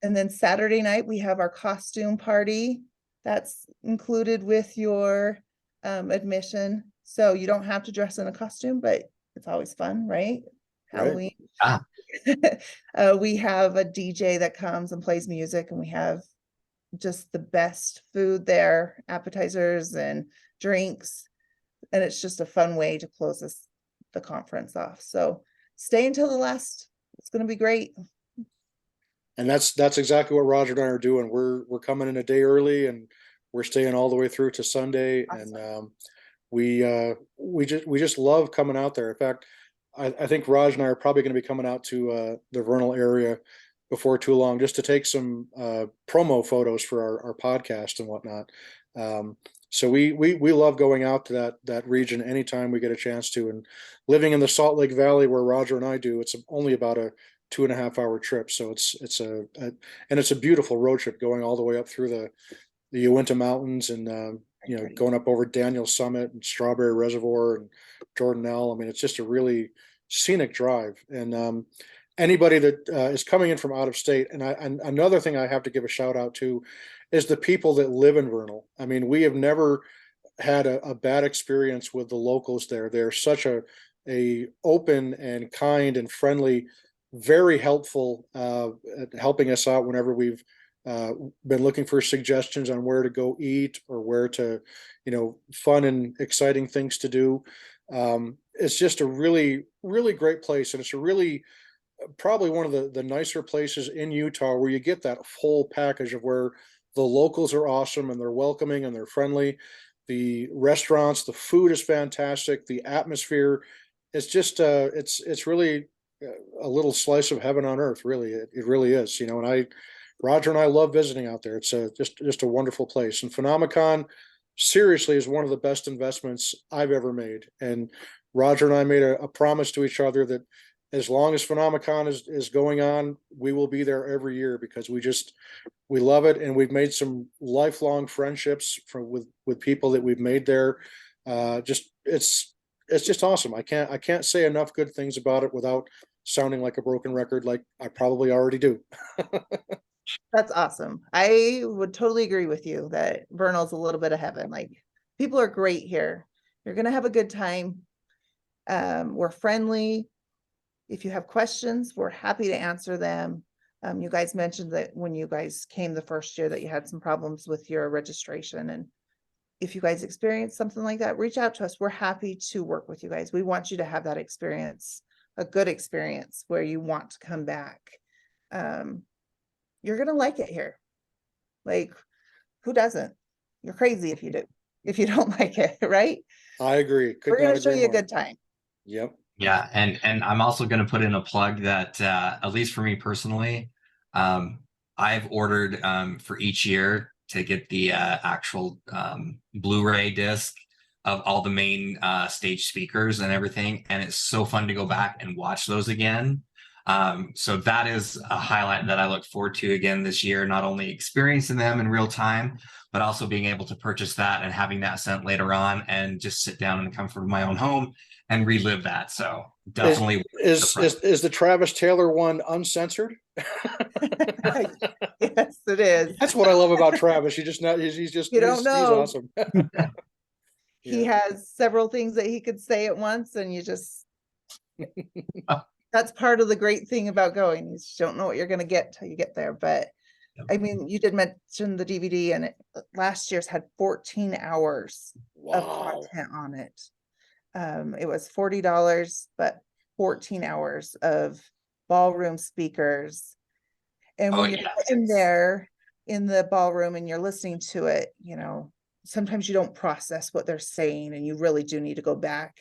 And then Saturday night, we have our costume party. That's included with your admission. So you don't have to dress in a costume, but it's always fun, right? Halloween. We have a DJ that comes and plays music, and we have just the best food there, appetizers and drinks. And it's just a fun way to close the conference off. So stay until the last. It's going to be great. And that's exactly what Roger and I are doing. We're coming in a day early, and we're staying all the way through to Sunday. Awesome. And we just love coming out there. In fact, I think Raj and I are probably going to be coming out to the Vernal area before too long, just to take some promo photos for our podcast and whatnot. So we love going out to that region anytime we get a chance to. And living in the Salt Lake Valley where Roger and I do, it's only about a 2.5-hour trip. So it's a beautiful road trip going all the way up through the Uintah Mountains and going up over Daniel Summit and Strawberry Reservoir and Jordanelle. I mean, it's just a really scenic drive. And anybody that is coming in from out of state, and another thing I have to give a shout out to is the people that live in Vernal. I mean, we have never had a bad experience with the locals there. They're such a open and kind and friendly, very helpful at helping us out whenever we've been looking for suggestions on where to go eat or where to, fun and exciting things to do. It's just a really, really great place. And it's a really, probably one of the nicer places in Utah where you get that whole package of where the locals are awesome and they're welcoming and they're friendly. The restaurants, the food is fantastic. The atmosphere is just, it's really a little slice of heaven on earth. Really, it really is, and Roger and I love visiting out there. It's just a wonderful place. And PhenomeCon seriously is one of the best investments I've ever made. And Roger and I made a promise to each other that as long as PhenomeCon is going on, we will be there every year because we love it. And we've made some lifelong friendships with people that we've made there. It's just awesome. I can't say enough good things about it without sounding like a broken record, like I probably already do. That's awesome. I would totally agree with you that Vernal's a little bit of heaven. Like, people are great here. You're going to have a good time. We're friendly. If you have questions, we're happy to answer them. You guys mentioned that when you guys came the first year that you had some problems with your registration. And if you guys experience something like that, reach out to us. We're happy to work with you guys. We want you to have that experience, a good experience where you want to come back. You're going to like it here. Like, who doesn't? You're crazy if you don't like it, right? I agree. We're going to show you a good time. Yep. Yeah. And I'm also going to put in a plug that, at least for me personally, I've ordered for each year to get the actual Blu-ray disc of all the main stage speakers and everything. And it's so fun to go back and watch those again. So that is a highlight that I look forward to again this year, not only experiencing them in real time, but also being able to purchase that and having that sent later on and just sit down in the comfort of my own home and relive that. So Is definitely is the Travis Taylor one uncensored? Yes, it is. That's what I love about Travis. He's just You don't he's know. awesome. He has several things that he could say at once, and you just that's part of the great thing about going. You just don't know what you're going to get till you get there. But I mean, you did mention the DVD, and last year's had 14 hours of content on it. It was $40, but 14 hours of ballroom speakers. And when you're in there in the ballroom and you're listening to it, you know, sometimes you don't process what they're saying, and you really do need to go back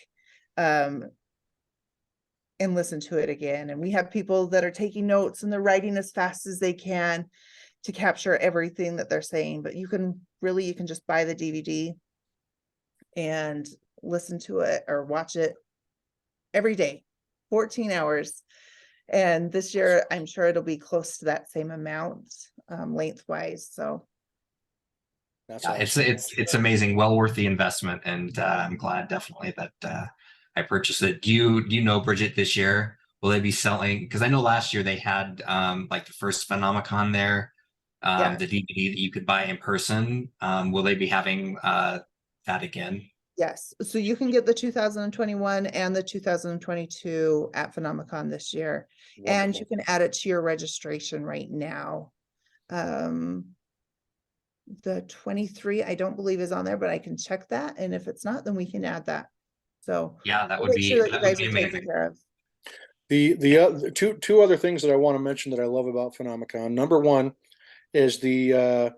and listen to it again. And we have people that are taking notes and they're writing as fast as they can to capture everything that they're saying. But you can just buy the DVD and listen to it or watch it every day, 14 hours. And this year, I'm sure it'll be close to that same amount lengthwise. So That's yeah, awesome. it's amazing, well worth the investment, and I'm glad definitely that I purchased it. Do you know, Bridget, this year will they be selling? Because I know last year they had like the first PhenomeCon there, yeah. the DVD that you could buy in person. Will they be having that again? Yes. So you can get the 2021 and the 2022 at PhenomeCon this year. Wonderful. And you can add it to your registration right now. The 23, I don't believe is on there, but I can check that. And if it's not, then we can add that. So yeah, that would make be sure that you that would guys be are amazing. taken care of. The two other things that I want to mention that I love about PhenomeCon. Number one is the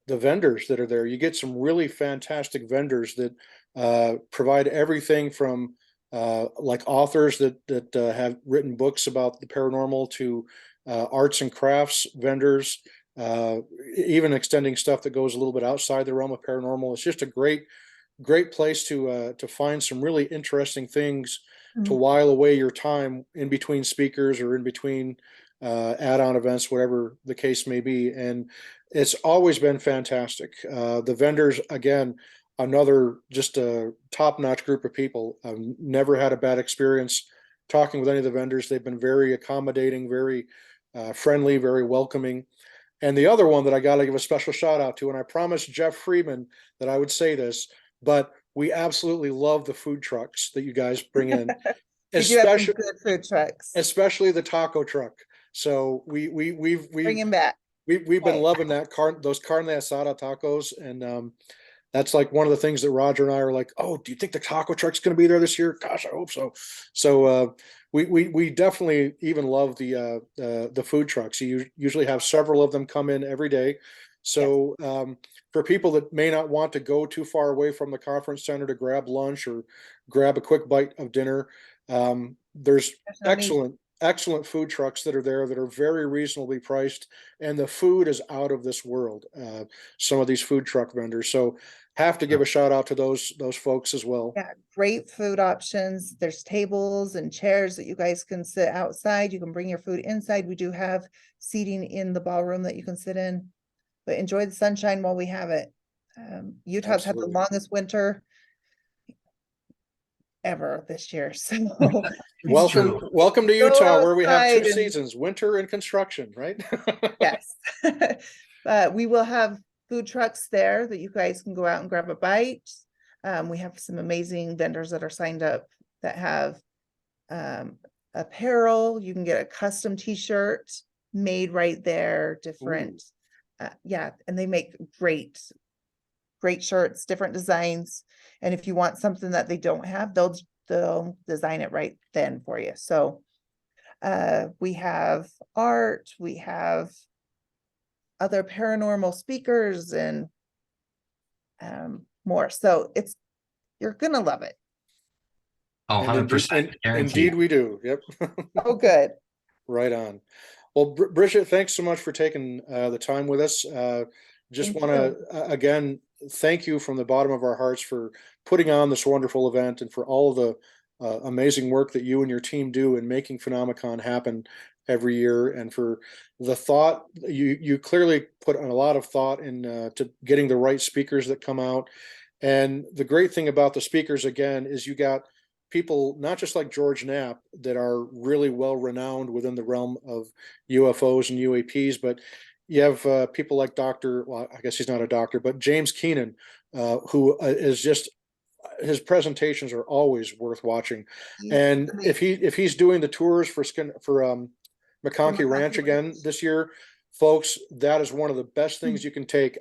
vendors that are there. You get some really fantastic vendors that provide everything from like authors that have written books about the paranormal to arts and crafts vendors, even extending stuff that goes a little bit outside the realm of paranormal. It's just a great place to find some really interesting things to while away your time in between speakers or in between add-on events, whatever the case may be. And it's always been fantastic. The vendors, again, another just a top-notch group of people. I've never had a bad experience talking with any of the vendors. They've been very accommodating, very friendly, very welcoming. And the other one that I got to give a special shout out to, and I promised Jeff Friedman that I would say this, but we absolutely love the food trucks that you guys bring in, especially good food trucks, especially the taco truck. So we've bring him back. We've been loving those carne asada tacos, and that's like one of the things that Roger and I are like, oh, do you think the taco truck's going to be there this year? Gosh, I hope so. So we definitely even love the food trucks. You usually have several of them come in every day. So for people that may not want to go too far away from the conference center to grab lunch or grab a quick bite of dinner, there's excellent food trucks that are there that are very reasonably priced, and the food is out of this world. Some of these food truck vendors. So have to give a shout out to those folks as well. Yeah, great food options. There's tables and chairs that you guys can sit outside. You can bring your food inside. We do have seating in the ballroom that you can sit in, but enjoy the sunshine while we have it. Utah's had the longest winter ever this year. So welcome to Utah, where we have two seasons, winter and construction, right? Yes. We will have food trucks there that you guys can go out and grab a bite. We have some amazing vendors that are signed up that have apparel. You can get a custom t-shirt made right there, different. Yeah, and they make great shirts, different designs. And if you want something that they don't have, they'll design it right then for you. So we have art, we have other paranormal speakers and more. So you're gonna love it. Oh, 100%. Indeed we do. Yep. Oh, good. Right on. Well, Bridget, thanks so much for taking the time with us. Just want to, again, thank you from the bottom of our hearts for putting on this wonderful event and for all of the amazing work that you and your team do in making PhenomeCon happen every year, and for the thought. You clearly put a lot of thought in to getting the right speakers that come out. And the great thing about the speakers, again, is you got people not just like George Knapp that are really well renowned within the realm of UFOs and UAPs, but you have people like well, I guess he's not a doctor, but James Keenan, who is just, his presentations are always worth watching. And if he's doing the tours for McConkey Ranch again this year, folks, that is one of the best things you can take.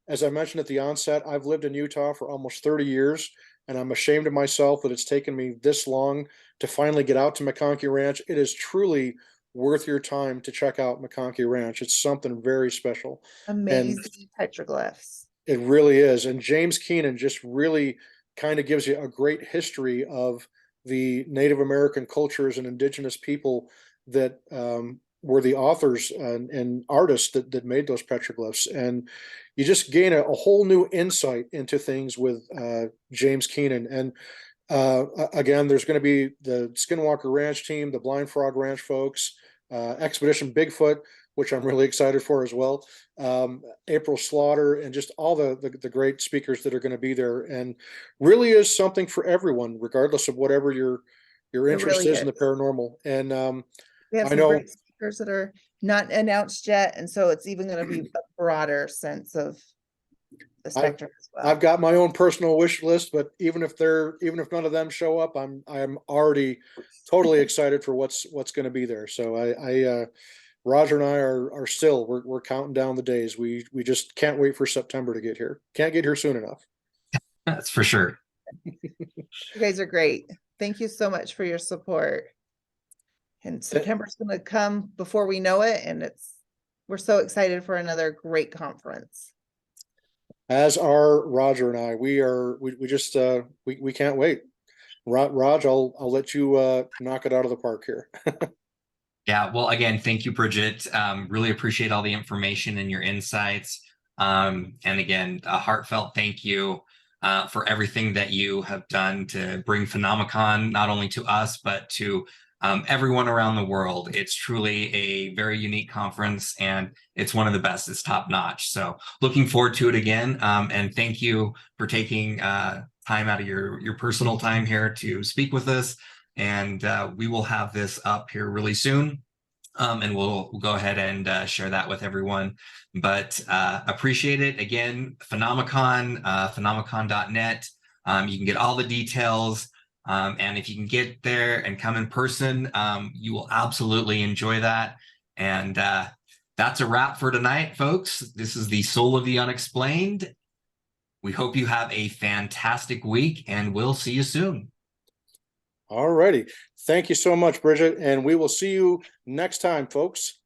As I mentioned at the onset, I've lived in Utah for almost 30 years, and I'm ashamed of myself that it's taken me this long to finally get out to McConkey Ranch. It is truly worth your time to check out McConkey Ranch. It's something very special. Amazing petroglyphs. It really is. And James Keenan just really kind of gives you a great history of the Native American cultures and indigenous people that were the authors and artists that made those petroglyphs. And you just gain a whole new insight into things with James Keenan. And again, there's going to be the Skinwalker Ranch team, the Blind Frog Ranch folks, Expedition Bigfoot, which I'm really excited for as well, April Slaughter, and just all the great speakers that are going to be there. And really is something for everyone, regardless of whatever your interest really is in the paranormal. And we have I some know great speakers that are not announced yet, and so it's even going to be a broader sense of the spectrum as well. I've got my own personal wish list, but even if none of them show up, I'm already totally excited for what's going to be there. So I Roger and I are still, we're counting down the days. We just can't wait for September to get here. Can't get here soon enough. That's for sure. You guys are great. Thank you so much for your support. And September's going to come before we know it, and we're so excited for another great conference. As are Roger and I. We just we can't wait. Raj, I'll let you knock it out of the park here. Yeah, well, again, thank you, Bridget. Really appreciate all the information and your insights. And again, a heartfelt thank you for everything that you have done to bring PhenomeCon not only to us, but to everyone around the world. It's truly a very unique conference, and it's one of the best. It's top notch. So looking forward to it again. And thank you for taking time out of your personal time here to speak with us. And we will have this up here really soon. And we'll go ahead and share that with everyone. But appreciate it. Again, PhenomeCon, phenomecon.net. You can get all the details. And if you can get there and come in person, you will absolutely enjoy that. And that's a wrap for tonight, folks. This is the Soul of the Unexplained. We hope you have a fantastic week, and we'll see you soon. All righty. Thank you so much, Bridget. And we will see you next time, folks.